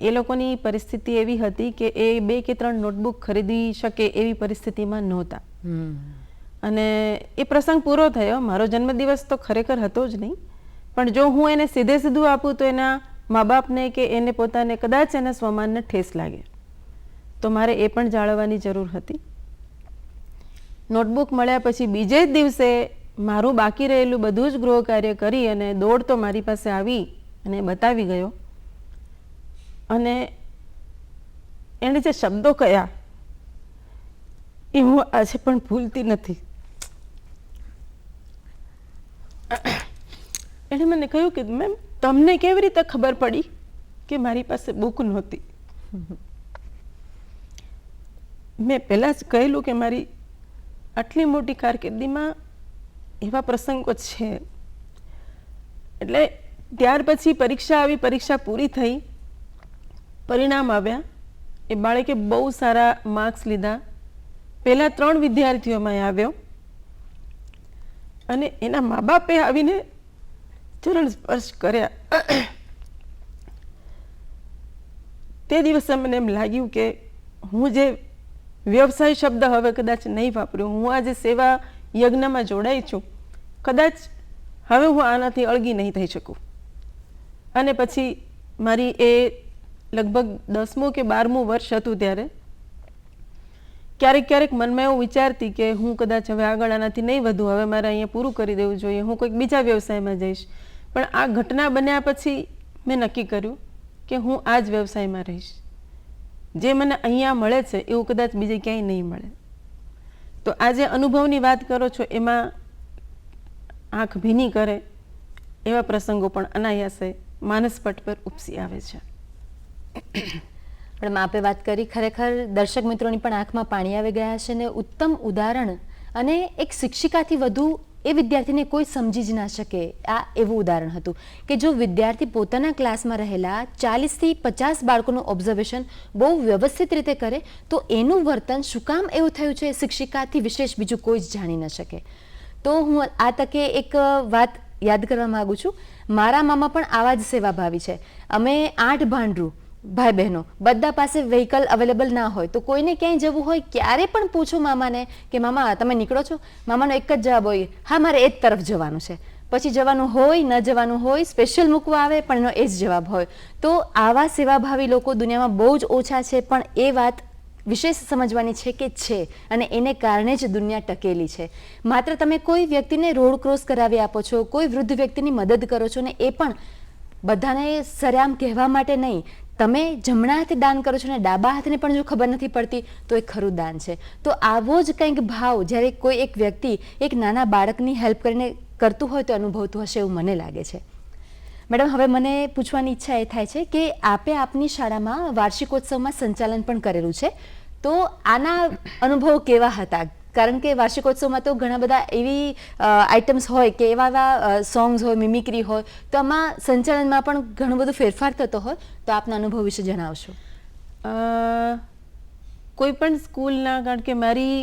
એ લોકોની પરિસ્થિતિ એવી હતી કે એ 2 કે 3 નોટબુક ખરીદી શકે એવી પરિસ્થિતિમાં નહોતા. અને એ પ્રસંગ પૂરો થયો. મારો જન્મદિવસ તો ખરેખર હતો જ નહીં, પણ જો હું એને સીધું આપું તો એના મા બાપને કે એને પોતાને કદાચ એના સ્વમાનને ઠેસ લાગે, તો મારે એ પણ જાળવવાની જરૂર હતી. નોટબુક મળ્યા પછી બીજે જ દિવસે મારું બાકી રહેલું બધું જ ગૃહ કાર્ય કરી અને દોડતો મારી પાસે આવી અને બતાવી ગયો. અને એણે જે શબ્દો કહ્યા એ હું આજે પણ ભૂલતી નથી. એણે મને કહ્યું કે મેમ, તમને કેવી રીતે ખબર પડી કે મારી પાસે બુક નહોતી? મેં પહેલાં જ કહેલું કે મારી આટલી મોટી કારકિર્દીમાં એવા પ્રસંગો છે. એટલે ત્યાર પછી પરીક્ષા આવી, પરીક્ષા પૂરી થઈ, પરિણામ આવ્યા એ બાળકે બહુ સારા માર્ક્સ લીધા, પહેલાં 3 વિદ્યાર્થીઓમાં આવ્યો અને એના મા બાપે આવીને ચરણ સ્પર્શ કર્યા. તે દિવસે મને એમ લાગ્યું કે હું જે વ્યવસાય શબ્દ હવે કદાચ નહીં વાપર્યો, હું આ જે સેવા યજ્ઞમાં જોડાઈ છું, કદાચ હવે હું આનાથી અળગી નહીં થઈ શકું. અને પછી મારી એ લગભગ 10મું કે 12મું વર્ષ હતું ત્યારે ક્યારેક મનમાં એવું વિચારતી કે હું કદાચ હવે આગળ આનાથી નહીં વધું, હવે મારે અહીંયા પૂરું કરી દેવું જોઈએ, હું કોઈક બીજા વ્યવસાયમાં જઈશ. પણ આ ઘટના બન્યા પછી મેં નક્કી કર્યું કે હું આ જ વ્યવસાયમાં રહીશ. જે મને અહીંયા મળે છે એવું કદાચ બીજે ક્યાંય નહીં મળે. તો આ જે અનુભવની વાત કરો છો એમાં આંખ ભીની કરે એવા પ્રસંગો પણ અનાયાસે માનસપટ પર ઉપસી આવે છે. પણ આપે વાત કરી, ખરેખર દર્શક મિત્રોની પણ આંખમાં પાણી આવી ગયા છે ને ઉત્તમ ઉદાહરણ, અને એક શિક્ષિકાથી વધુ એ વિદ્યાર્થીને કોઈ સમજી જ ના શકે આ એવું ઉદાહરણ હતું કે જો વિદ્યાર્થી પોતાના ક્લાસમાં રહેલા 40થી 50 બાળકોનું ઓબ્ઝર્વેશન બહુ વ્યવસ્થિત રીતે કરે તો એનું વર્તન શું કામ એવું થયું છે શિક્ષિકાથી વિશેષ બીજું કોઈ જ જાણી ન શકે. તો હું આ તકે એક વાત યાદ કરવા માગું છું. મારા મામા પણ આવા જ સેવાભાવી છે. અમે 8 ભાંડરું ભાઈ બહેનો, બધા પાસે વ્હીકલ અવેલેબલ ના હોય તો કોઈને ક્યાંય જવું હોય ક્યારે પણ પૂછો મામાને કે મામા તમે નીકળો છો? મામાનો એક જ જવાબ હોય, હા મારે એ જ તરફ જવાનું છે. પછી જવાનું હોય ન જવાનું હોય, સ્પેશિયલ મૂકવા આવે પણ એનો એ જ જવાબ હોય. તો આવા સેવાભાવી લોકો દુનિયામાં બહુ જ ઓછા છે, પણ એ વાત વિશેષ સમજવાની છે કે છે, અને એને કારણે જ દુનિયા ટકેલી છે. માત્ર તમે કોઈ વ્યક્તિને રોડ ક્રોસ કરાવી આપો છો, કોઈ વૃદ્ધ વ્યક્તિની મદદ કરો છો, ને એ પણ બધાને સરેઆમ કહેવા માટે નહીં, તમે જમણા હાથે દાન કરો છો ને ડાબા હાથને પણ જો ખબર નથી પડતી તો એ ખરું દાન છે. તો આવો જ કંઈક ભાવ જ્યારે કોઈ એક વ્યક્તિ એક નાના બાળકની હેલ્પ કરીને કરતું હોય તો અનુભવતું હશે એવું મને લાગે છે. મેડમ, હવે મને પૂછવાની ઈચ્છા એ થાય છે કે આપે આપની શાળામાં વાર્ષિકોત્સવમાં સંચાલન પણ કરેલું છે, તો આના અનુભવો કેવા હતા? કારણ કે વાર્ષિકોત્સવમાં તો ઘણા બધા એવી આઇટમ્સ હોય કે એવા સોંગ્સ હોય, મિમિક્રી હોય, તો આમાં સંચાલનમાં પણ ઘણો બધો ફેરફાર થતો હોય, તો આપના અનુભવ વિશે જણાવશો. કોઈ પણ સ્કૂલના, કારણ કે મારી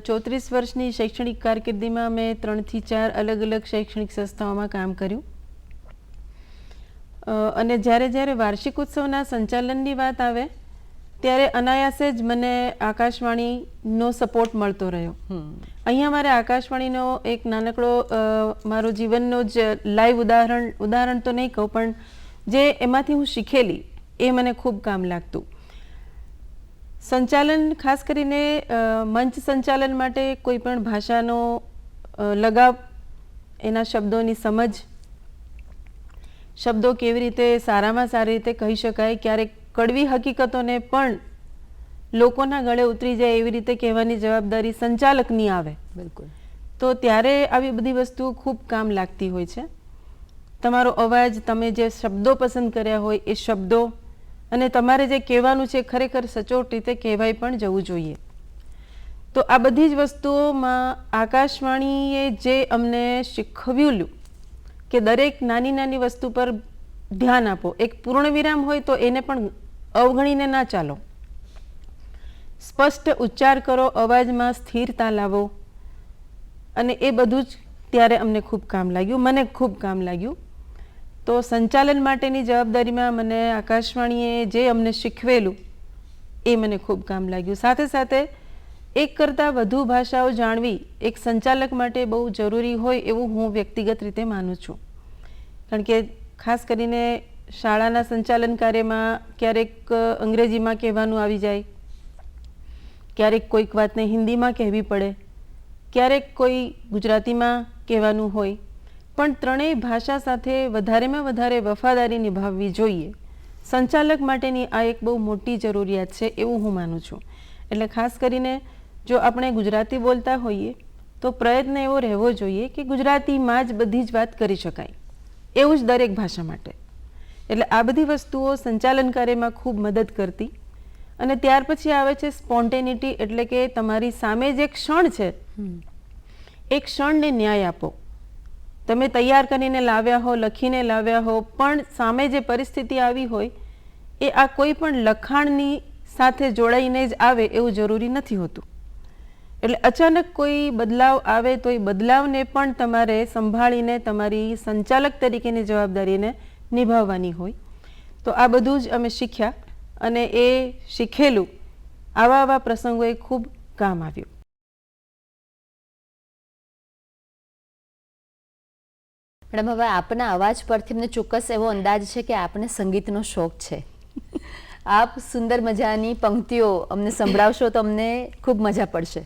34 વર્ષની શૈક્ષણિક કારકિર્દીમાં મેં 3 થી 4 અલગ અલગ શૈક્ષણિક સંસ્થાઓમાં કામ કર્યું. અને જ્યારે વાર્ષિકોત્સવના સંચાલનની વાત આવે ત્યારે અનાયાસે જ મને આકાશવાણીનો સપોર્ટ મળતો રહ્યો. અહીંયા મારે આકાશવાણીનો એક નાનકડો મારો જીવનનો જ લાઈવ ઉદાહરણ તો નહીં કહું, પણ જે એમાંથી હું શીખેલી એ મને ખૂબ કામ લાગતું. સંચાલન, ખાસ કરીને મંચ સંચાલન માટે કોઈ પણ ભાષાનો લગાવ, એના શબ્દોની સમજ, શબ્દો કેવી રીતે સારામાં સારી રીતે કહી શકાય, ક્યારેક કડવી હકીકતોને પણ લોકોના ગળે ઉતરી જાય એવી રીતે કહેવાની જવાબદારી સંચાલકની આવે. બિલકુલ. તો ત્યારે આવી બધી વસ્તુઓ ખૂબ કામ લાગતી હોય છે. તમારો અવાજ, તમે જે શબ્દો પસંદ કર્યા હોય એ શબ્દો, અને તમારે જે કહેવાનું છે ખરેખર સચોટ રીતે કહેવાય પણ જવું જોઈએ. તો આ બધી જ વસ્તુઓમાં આકાશવાણીએ જે અમને શીખવ્યું કે દરેક નાની નાની વસ્તુ પર ધ્યાન આપો, એક પૂર્ણ વિરામ હોય તો એને પણ અવગણીને ના ચાલો, સ્પષ્ટ ઉચ્ચાર કરો, અવાજમાં સ્થિરતા લાવો, અને એ બધું જ ત્યારે અમને ખૂબ કામ લાગ્યું, મને ખૂબ કામ લાગ્યું. તો સંચાલન માટેની જવાબદારીમાં મને આકાશવાણીએ જે અમને શીખવેલું એ મને ખૂબ કામ લાગ્યું. સાથે સાથે એક કરતાં વધુ ભાષાઓ જાણવી એક સંચાલક માટે બહુ જરૂરી હોય એવું હું વ્યક્તિગત રીતે માનું છું. કારણ કે ખાસ કરીને શાળાના સંચાલન કાર્યમાં ક્યારેક અંગ્રેજીમાં કહેવાનું આવી જાય, ક્યારેક કોઈક વાતને હિન્દીમાં કહેવી પડે, ક્યારેક કોઈ ગુજરાતીમાં કહેવાનું હોય, પણ ત્રણેય ભાષા સાથે વધારેમાં વધારે વફાદારી નિભાવવી જોઈએ. સંચાલક માટેની આ એક બહુ મોટી જરૂરિયાત છે એવું હું માનું છું. એટલે ખાસ કરીને જો આપણે ગુજરાતી બોલતા હોઈએ તો પ્રયત્ન એવો રહેવો જોઈએ કે ગુજરાતીમાં જ બધી જ વાત કરી શકાય, એવું જ દરેક ભાષા માટે. એટલે આ બધી વસ્તુઓ સંચાલન કાર્યમાં ખૂબ મદદ કરતી. અને ત્યાર પછી આવે છે સ્પોન્ટેનિટી, એટલે કે તમારી સામે જે ક્ષણ છે એ ક્ષણને ન્યાય આપો. તમે તૈયાર કરીને લાવ્યા હો, લખીને લાવ્યા હો, પણ સામે જે પરિસ્થિતિ આવી હોય એ આ કોઈ પણ લખાણની સાથે જોડાઈને જ આવે એવું જરૂરી નથી હોતું. એટલે અચાનક કોઈ બદલાવ આવે તો એ બદલાવને પણ તમારે સંભાળીને તમારી સંચાલક તરીકેની જવાબદારીને નિભાવવાની હોય. તો આ બધું જ અમે શીખ્યા અને એ શીખેલું આવા પ્રસંગોએ ખૂબ કામ આવ્યું. મેડમ, હવે આપના અવાજ પરથી મને ચોક્કસ એવો અંદાજ છે કે આપને સંગીતનો શોખ છે. આપ સુંદર મજાની પંક્તિઓ અમને સંભળાવશો તો અમને ખૂબ મજા પડશે.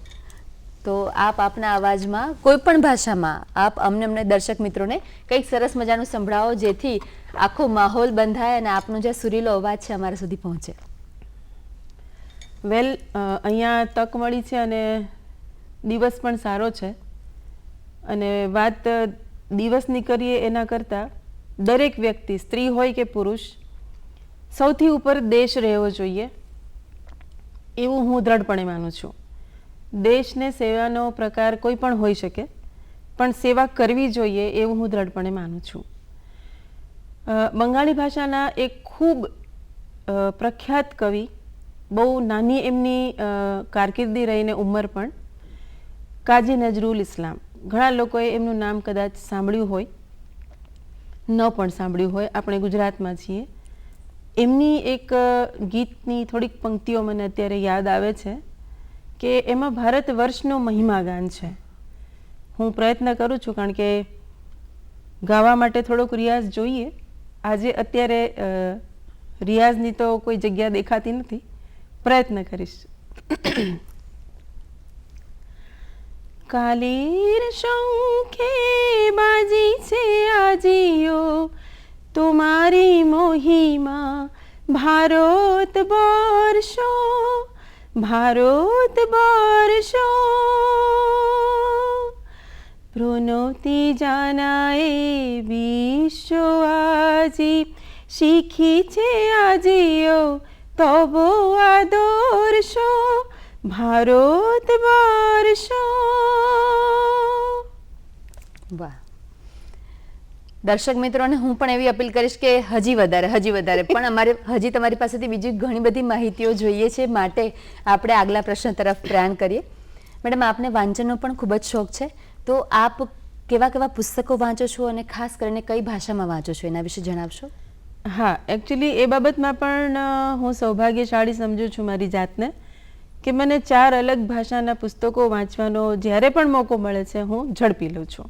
તો આપ આપના અવાજમાં કોઈ પણ ભાષામાં આપ અમને દર્શક મિત્રોને કંઈક સરસ મજાનું સંભળાવો, જેથી આખો માહોલ બંધાય અને આપનો જે સુરીલો અવાજ છે અમારા સુધી પહોંચે. વેલ, અહીંયા તક મળી છે અને દિવસ પણ સારો છે. અને વાત દિવસની કરીએ એના કરતાં દરેક વ્યક્તિ, સ્ત્રી હોય કે પુરુષ, સૌથી ઉપર દેશ રહેવો જોઈએ એવું હું દ્રઢપણે માનું છું. દેશને સેવાનો પ્રકાર કોઈ પણ હોઈ શકે, પણ સેવા કરવી જોઈએ એવું હું દ્રઢપણે માનું છું. બંગાળી ભાષાના એક ખૂબ પ્રખ્યાત કવિ, બહુ નાની એમની કારકિર્દી રહીને ઉંમર પણ, કાજી નજરુલ ઇસ્લામ. ઘણા લોકોએ એમનું નામ કદાચ સાંભળ્યું હોય, ન પણ સાંભળ્યું હોય. આપણે ગુજરાતમાં છીએ. એમની એક ગીતની થોડીક પંક્તિઓ મને અત્યારે યાદ આવે છે કે એમાં ભારત વર્ષનો મહિમા ગાન છે. હું પ્રયત્ન કરું છું, કારણ કે ગાવા માટે થોડોક રિયાઝ જોઈએ. આજે અત્યારે રિયાઝની તો કોઈ જગ્યા દેખાતી નથી. પ્રયત્ન કરીશ. কালের শঙ্খে বাজিছে আজিও তোমারি মহিমা, ভারতবর্ষ ভারতবর্ষ। প্রণতি জানায় বিশ্ব আজি, শিখিছে আজিও তব আদর্শ, ભારતવર્ષ. વાહ. દર્શક મિત્રોને હું પણ એવી અપીલ કરીશ કે હજી વધારે પણ અમારે હજી તમારી પાસેથી બીજી ઘણી બધી માહિતીઓ જોઈએ છે, માટે આપણે આગલા પ્રશ્ન તરફ પ્રયાણ કરીએ. મેડમ, આપને વાંચનનો પણ ખૂબ જ શોખ છે, તો આપ કેવા પુસ્તકો વાંચો છો અને ખાસ કરીને કઈ ભાષામાં વાંચો છો એના વિશે જણાવશો? હા, એકચ્યુઅલી એ બાબતમાં પણ હું સૌભાગ્યશાળી સમજુ છું મારી જાતને કે મને 4 અલગ ભાષાના પુસ્તકો વાંચવાનો જ્યારે પણ મોકો મળે છે હું ઝડપી લઉં છું.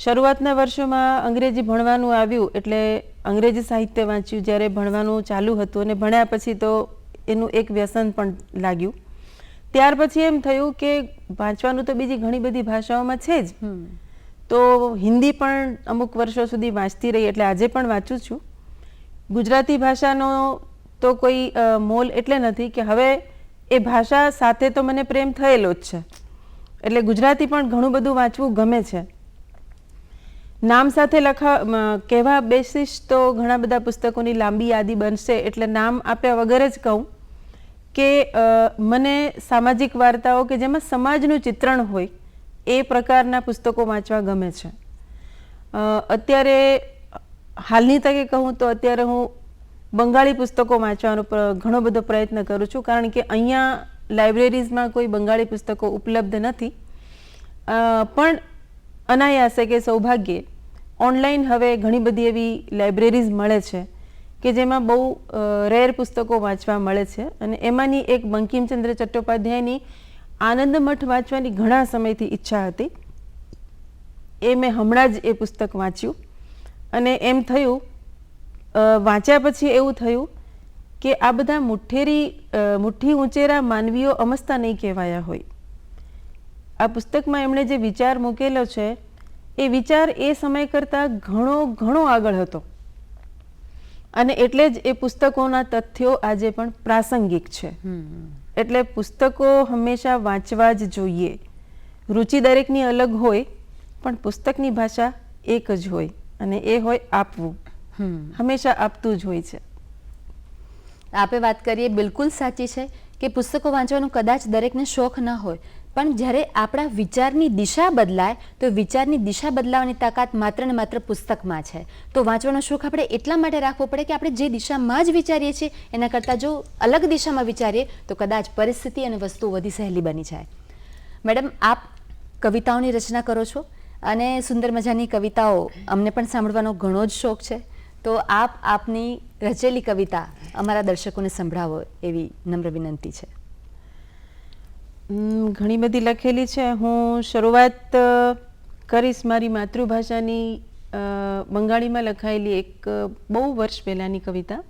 શરૂઆતના વર્ષોમાં અંગ્રેજી ભણવાનું આવ્યું એટલે અંગ્રેજી સાહિત્ય વાંચ્યું જ્યારે ભણવાનું ચાલુ હતું, અને ભણ્યા પછી તો એનું એક વ્યસન પણ લાગ્યું. ત્યાર પછી એમ થયું કે વાંચવાનું તો બીજી ઘણી બધી ભાષાઓમાં છે જ, તો હિન્દી પણ અમુક વર્ષો સુધી વાંચતી રહી, એટલે આજે પણ વાંચું છું. ગુજરાતી ભાષાનો તો કોઈ મોલ એટલે નથી કે હવે એ ભાષા સાથે તો મને પ્રેમ થયેલો જ છે, એટલે ગુજરાતી પણ ઘણું બધું વાંચવું ગમે છે. નામ સાથે કહેવા બેસીશ તો ઘણા બધા પુસ્તકોની લાંબી યાદી બનશે, એટલે નામ આપ્યા વગર જ કહું કે મને સામાજિક વાર્તાઓ કે જેમાં સમાજનું ચિત્રણ હોય એ પ્રકારના પુસ્તકો વાંચવા ગમે છે. અત્યારે હાલની તકે કહું તો અત્યારે હું બંગાળી પુસ્તકો વાંચવાનો ઘણો બધો પ્રયત્ન કરું છું, કારણ કે અહીંયા લાઇબ્રેરીઝમાં કોઈ બંગાળી પુસ્તકો ઉપલબ્ધ નથી. પણ અનાયાસે કે સૌભાગ્યે ઓનલાઈન હવે ઘણી બધી એવી લાઇબ્રેરીઝ મળે છે કે જેમાં બહુ રેર પુસ્તકો વાંચવા મળે છે. અને એમાંની એક બંકિમચંદ્ર ચટ્ટોપાધ્યાયની આનંદ મઠ વાંચવાની ઘણા સમયથી ઈચ્છા હતી. એ મેં હમણાં જ એ પુસ્તક વાંચ્યું અને એમ થયું, વાંચ્યા પછી એવું થયું કે આ બધા મુઠ્ઠી ઊંચેરા માનવીઓ અમસ્તા નહીં કહેવાયા હોય. આ પુસ્તકમાં એમણે જે વિચાર મૂકેલો છે એ વિચાર એ સમય કરતાં ઘણો આગળ હતો, અને એટલે જ એ પુસ્તકોના તથ્યો આજે પણ પ્રાસંગિક છે. એટલે પુસ્તકો હંમેશા વાંચવા જ જોઈએ. રુચિ દરેકની અલગ હોય, પણ પુસ્તકની ભાષા એક જ હોય, અને એ હોય આપવું. હંમેશા આપતું જ હોય છે. આપે વાત કરીએ બિલકુલ સાચી છે કે પુસ્તકો વાંચવાનો કદાચ દરેકને શોખ ન હોય, પણ જ્યારે આપણા વિચારની દિશા બદલાય તો વિચારની દિશા બદલાવાની તાકાત માત્ર ને માત્ર પુસ્તકમાં છે. તો વાંચવાનો શોખ આપણે એટલા માટે રાખવો પડે કે આપણે જે દિશામાં જ વિચારીએ છીએ એના કરતાં જો અલગ દિશામાં વિચારીએ તો કદાચ પરિસ્થિતિ અને વસ્તુઓ વધુ સહેલી બની જાય. મેડમ, આપ કવિતાઓની રચના કરો છો અને સુંદર મજાની કવિતાઓ અમને પણ સાંભળવાનો ઘણો જ શોખ છે. તો આપ આપની રચેલી કવિતા અમારા દર્શકોને સંભળાવો એવી નમ્ર વિનંતી છે. ઘણી બધી લખેલી છે. હું શરૂઆત કરીશ મારી માતૃભાષાની બંગાળીમાં લખાયેલી એક બહુ વર્ષ પહેલાંની કવિતા.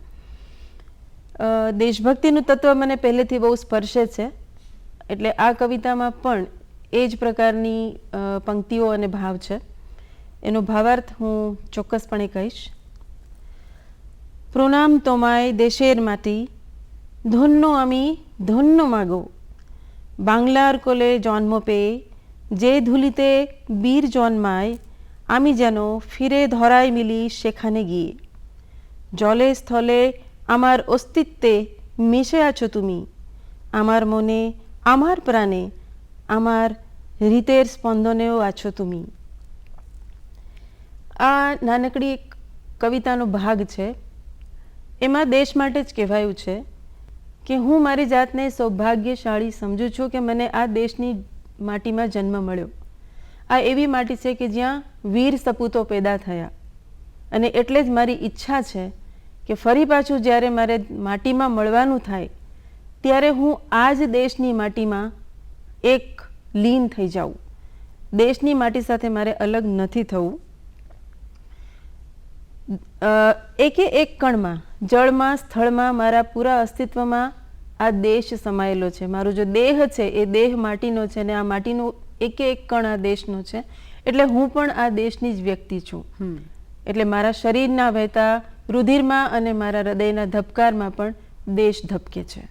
દેશભક્તિનું તત્વ મને પહેલેથી બહુ સ્પર્શે છે, એટલે આ કવિતામાં પણ એ જ પ્રકારની પંક્તિઓ અને ભાવ છે. એનો ભાવાર્થ હું ચોક્કસપણે કહીશ. প্রণাম তোমায় দেশের মাটি, ধন্য আমি ধন্য মাগো, বাংলার কোলে জন্ম পেয়ে যে ধুলিতে বীর জন্মায়, আমি যেন ফিরে ধরায় মিলি সেখানে গিয়ে। জলে স্থলে আমার অস্তিত্বে মিশে আছো তুমি, আমার মনে আমার প্রাণে আমার হৃদয়ের স্পন্দনেও আছো তুমি। આ નાનકડી એક કવિતાનો ભાગ છે. એમાં દેશ માટે જ કહેવાયું છે કે હું મારી જાતને સૌભાગ્યશાળી સમજું છું કે મને આ દેશની માટીમાં જન્મ મળ્યો. આ એવી માટી છે કે જ્યાં વીર સપૂતો પેદા થયા, અને એટલે જ મારી ઈચ્છા છે કે ફરી પાછું જ્યારે મારે માટીમાં મળવાનું થાય ત્યારે હું આ જ દેશની માટીમાં એક લીન થઈ જાઉં. દેશની માટી સાથે મારે અલગ નથી થવું. એકે એક કણમાં, જળમાં, સ્થળમાં, મારા પૂરા અસ્તિત્વમાં આ દેશ સમાયેલો છે. મારો જો દેહ છે એ દેહ માટીનો છે, અને આ માટીનો એકે એક કણ આ દેશનો છે. એટલે હું પણ આ દેશની જ વ્યક્તિ છું. એટલે મારા શરીરના વહેતા રુધિરમાં અને મારા હૃદયના ધબકારમાં પણ દેશ ધબકે છે.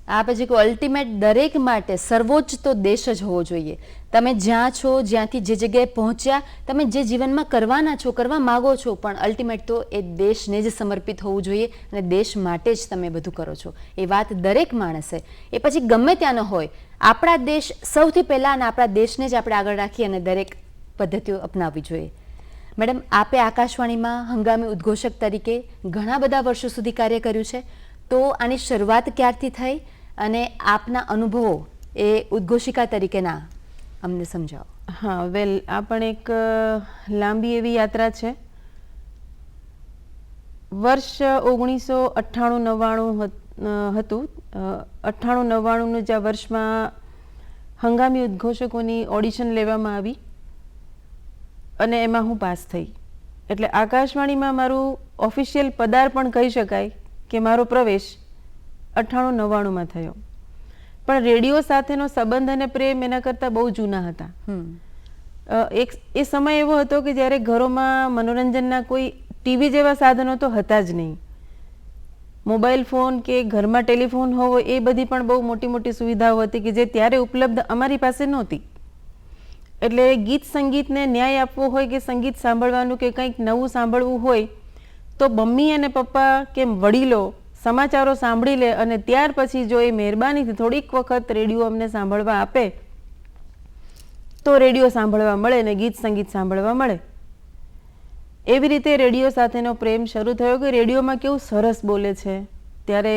આ પછી કે અલ્ટિમેટ દરેક માટે સર્વોચ્ચ તો દેશ જ હોવો જોઈએ. તમે જ્યાં છો, જ્યાંથી જે જગ્યાએ પહોંચ્યા, તમે જે જીવનમાં કરવાના છો, કરવા માગો છો, પણ અલ્ટિમેટ તો એ દેશને જ સમર્પિત હોવું જોઈએ અને દેશ માટે જ તમે બધું કરો છો. એ વાત દરેક માણસે, એ પછી ગમે ત્યાંનો હોય, આપણા દેશ સૌથી પહેલાં અને આપણા દેશને જ આપણે આગળ રાખી અને દરેક પદ્ધતિઓ અપનાવવી જોઈએ. મેડમ, આપે આકાશવાણીમાં હંગામી ઉદ્ઘોષક તરીકે ઘણા બધા વર્ષો સુધી કાર્ય કર્યું છે. તો આની શરૂઆત ક્યારથી થઈ અને આપના અનુભવો એ ઉદ્ઘોષિકા તરીકેના અમને સમજાવો. હા, વેલ, આ પણ એક લાંબી એવી યાત્રા છે. વર્ષ 1998-99 હતું. 98-99નું જે વર્ષમાં હંગામી ઉદ્ઘોષકોની ઓડિશન લેવામાં આવી અને એમાં હું પાસ થઈ. એટલે આકાશવાણીમાં મારું ઓફિશિયલ પદાર્પણ કહી શકાય કે મારો પ્રવેશ 98-99માં થયો. પણ રેડિયો સાથેનો સંબંધ અને પ્રેમ એના કરતાં બહુ જૂના હતા. એ સમય એવો હતો કે જ્યારે ઘરોમાં મનોરંજનના કોઈ ટીવી જેવા સાધનો તો હતા જ નહીં. મોબાઈલ ફોન કે ઘરમાં ટેલિફોન હોવો એ બધી પણ બહુ મોટી મોટી સુવિધાઓ હતી કે જે ત્યારે ઉપલબ્ધ અમારી પાસે નહોતી. એટલે ગીત સંગીતને ન્યાય આપવો હોય કે સંગીત સાંભળવાનું કે કંઈક નવું સાંભળવું હોય તો મમ્મી અને પપ્પા કે વડીલો સમાચારો સાંભળી લે અને ત્યાર પછી જો એ મહેરબાનીથી થોડીક વખત રેડિયો અમને સાંભળવા આપે તો રેડિયો સાંભળવા મળે ને ગીત સંગીત સાંભળવા મળે. એવી રીતે રેડિયો સાથેનો પ્રેમ શરૂ થયો કે રેડિયોમાં કેવું સરસ બોલે છે. ત્યારે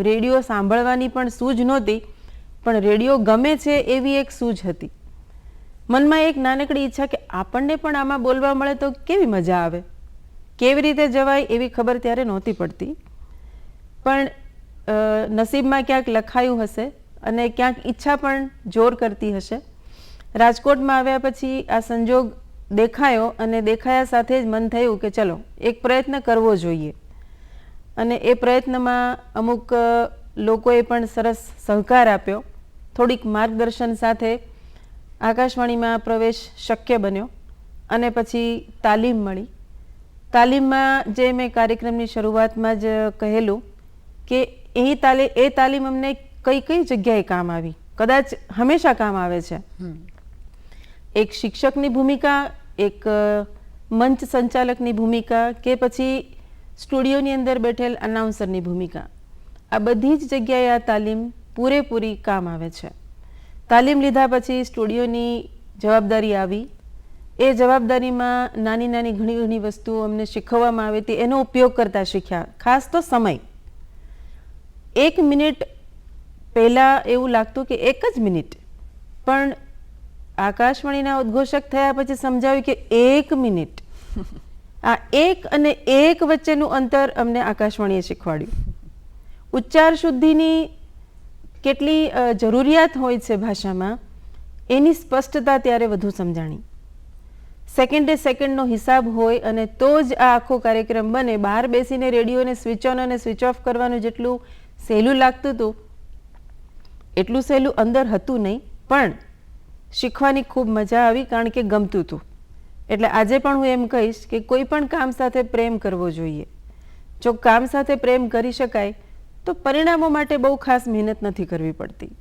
રેડિયો સાંભળવાની પણ સૂઝ નહોતી, પણ રેડિયો ગમે છે એવી એક સૂઝ હતી. મનમાં એક નાનકડી ઈચ્છા કે આપણને પણ આમાં બોલવા મળે તો કેવી મજા આવે. કેવી રીતે જવાય એવી ખબર ત્યારે નહોતી પડતી, પણ નસીબમાં ક્યાંક લખાયું હશે અને ક્યાંક ઈચ્છા પણ જોર કરતી હશે. રાજકોટમાં આવ્યા પછી આ સંજોગ દેખાયો અને દેખાયા સાથે જ મન થયું કે ચલો એક પ્રયત્ન કરવો જોઈએ. અને એ પ્રયત્નમાં અમુક લોકોએ પણ સરસ સહકાર આપ્યો. થોડીક માર્ગદર્શન સાથે આકાશવાણીમાં પ્રવેશ શક્ય બન્યો અને પછી તાલીમ મળી. તાલીમમાં જે મેં કાર્યક્રમની શરૂઆતમાં જ કહેલું કે એ તાલીમ અમને કઈ કઈ જગ્યાએ કામ આવી, કદાચ હંમેશા કામ આવે છે. એક શિક્ષકની ભૂમિકા, એક મંચ સંચાલકની ભૂમિકા કે પછી સ્ટુડિયોની અંદર બેઠેલ અનાઉન્સરની ભૂમિકા. આ બધી જ જગ્યાએ આ તાલીમ પૂરેપૂરી કામ આવે છે. તાલીમ લીધા પછી સ્ટુડિયોની જવાબદારી આવી. એ જવાબદારીમાં નાની નાની ઘણી ઘણી વસ્તુઓ અમને શીખવવામાં આવી હતી, એનો ઉપયોગ કરતા શીખ્યા. ખાસ તો સમય. 1 મિનિટ પહેલાં એવું લાગતું કે 1 જ મિનિટ, પણ આકાશવાણીના ઉદ્ઘોષક થયા પછી સમજાવ્યું કે 1 મિનિટ. આ 1 અને 1 વચ્ચેનું અંતર અમને આકાશવાણીએ શીખવાડ્યું. ઉચ્ચાર શુદ્ધિની કેટલી જરૂરિયાત હોય છે ભાષામાં, એની સ્પષ્ટતા ત્યારે વધુ સમજાણી. સેકન્ડે સેકન્ડનો હિસાબ હોય અને તો જ આ આખો કાર્યક્રમ બને. બહાર બેસીને રેડિયોને સ્વિચ ઓન અને સ્વિચ ઓફ કરવાનું જેટલું સહેલું લાગતું હતું એટલું સહેલું અંદર હતું નહીં, પણ શીખવાની ખૂબ મજા આવી, કારણ કે ગમતું હતું. એટલે આજે પણ હું એમ કહીશ કે કોઈ પણ કામ સાથે પ્રેમ કરવો જોઈએ. જો કામ સાથે પ્રેમ કરી શકાય તો પરિણામો માટે બહુ ખાસ મહેનત નથી કરવી પડતી.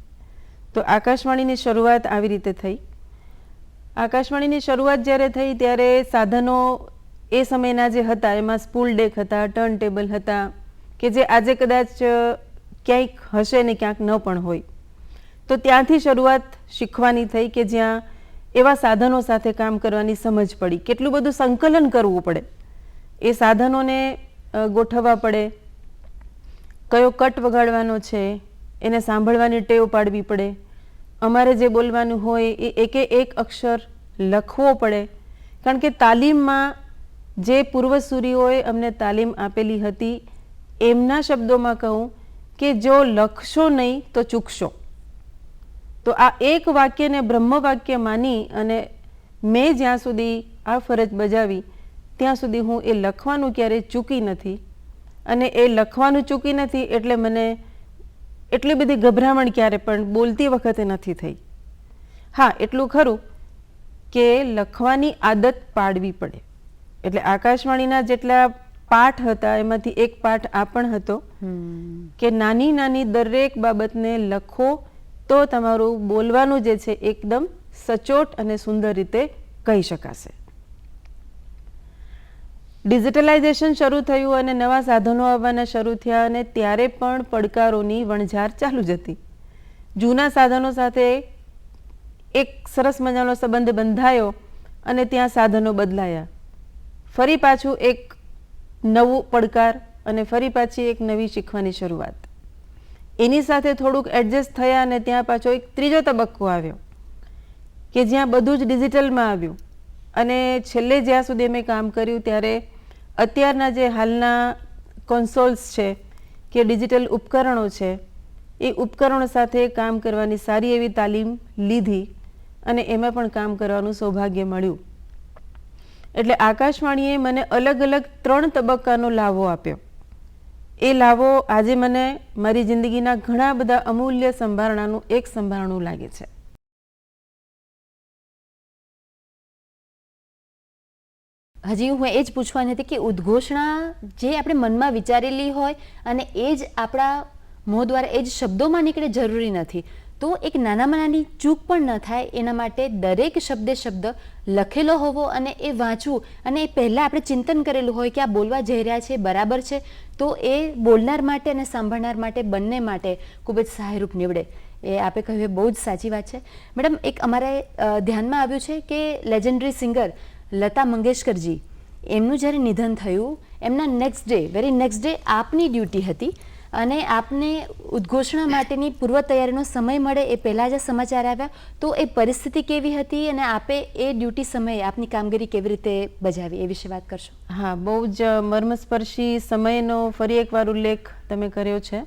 તો આકાશવાણીની શરૂઆત આવી રીતે થઈ. આકાશવાણીની શરૂઆત જ્યારે થઈ ત્યારે સાધનો એ સમયના જે હતા એમાં સ્પૂલ ડેક હતા, ટર્ન ટેબલ હતા, કે જે આજે કદાચ ક્યાંક હશે ને ક્યાંક ન પણ હોય. તો ત્યાંથી શરૂઆત શીખવાની થઈ કે જ્યાં એવા સાધનો સાથે કામ કરવાની સમજ પડી. કેટલું બધું સંકલન કરવું પડે, એ સાધનોને ગોઠવવા પડે, કયો કટ વગાડવાનો છે એને સાંભળવાની ટેવ પાડવી પડે, અમારે જે બોલવાનું હોય એ એકે એક અક્ષર લખવો પડે. કારણ કે તાલીમમાં જે પૂર્વસૂરીઓએ અમને તાલીમ આપેલી હતી એમના શબ્દોમાં કહું કે જો લખશો નહીં તો ચૂકશો. તો આ એક વાક્યને બ્રહ્મ વાક્ય માની અને મેં જ્યાં સુધી આ ફરજ બજાવી ત્યાં સુધી હું એ લખવાનું ક્યારેય ચૂકી નથી. અને એ લખવાનું ચૂકી નથી એટલે મને એટલી બધી ગભરામણ ક્યારે પણ બોલતી વખતે નથી થઈ. હા, એટલું ખરું કે લખવાની આદત પાડવી પડે. એટલે આકાશવાણીના જેટલા પાઠ હતા એમાંથી એક પાઠ આ પણ હતો કે નાની નાની દરેક બાબતને લખો તો તમારું બોલવાનું જે છે એકદમ સચોટ અને સુંદર રીતે કહી શકાશે. ડિજિટલાઇઝેશન શરૂ થયું અને નવા સાધનો આવવાના શરૂ થયા અને ત્યારે પણ પડકારોની વણઝાર ચાલુ જ હતી. જૂના સાધનો સાથે એક સરસ મજાનો સંબંધ બંધાયો અને ત્યાં સાધનો બદલાયા. ફરી પાછું એક નવું પડકાર અને ફરી પાછી એક નવી શીખવાની શરૂઆત. એની સાથે થોડુંક એડજસ્ટ થયા અને ત્યાં પાછો એક ત્રીજો તબક્કો આવ્યો કે જ્યાં બધું જ ડિજિટલમાં આવ્યું. અને છેલ્લે જ્યાં સુધી મેં કામ કર્યું ત્યારે અત્યારના જે હાલના કોન્સોલ્સ છે કે ડિજિટલ ઉપકરણો છે એ ઉપકરણો સાથે કામ કરવાની સારી એવી તાલીમ લીધી અને એમાં પણ કામ કરવાનું સૌભાગ્ય મળ્યું. એટલે આકાશવાણીએ મને અલગ અલગ 3 તબક્કાનો લાવો આપ્યો. એ લાવો આજે મને મારી જિંદગીના ઘણા બધા અમૂલ્ય સંભારણાનું એક સંભારણું લાગે છે. હજી હું એ જ પૂછવાની હતી કે ઉદ્ઘોષણા જે આપણે મનમાં વિચારેલી હોય અને એ જ આપણા મોં દ્વારા એ જ શબ્દોમાં નીકળે જરૂરી નથી. તો એક નાનામાં નાની ચૂક પણ ન થાય એના માટે દરેક શબ્દે શબ્દ લખેલો હોવો અને એ વાંચવું અને એ પહેલાં આપણે ચિંતન કરેલું હોય કે આ બોલવા જઈ રહ્યા છે બરાબર છે, તો એ બોલનાર માટે અને સાંભળનાર માટે બંને માટે ખૂબ જ સહાયરૂપ નીવડે. એ આપે કહ્યું એ બહુ જ સાચી વાત છે. મેડમ, એક અમારે ધ્યાનમાં આવ્યું છે કે લેજેન્ડરી સિંગર લતા મંગેશકરજી એમનું જ્યારે નિધન થયું એમના વેરી નેક્સ્ટ ડે આપની ડ્યુટી હતી અને આપને ઉદ્ઘોષણા માટેની પૂર્વ તૈયારીનો સમય મળે એ પહેલાં જ સમાચાર આવ્યા. તો એ પરિસ્થિતિ કેવી હતી અને આપે એ ડ્યુટી સમયે આપની કામગીરી કેવી રીતે બજાવી એ વિશે વાત કરશો? હા, બહુ જ મર્મસ્પર્શી સમયનો ફરી એકવાર ઉલ્લેખ તમે કર્યો છે.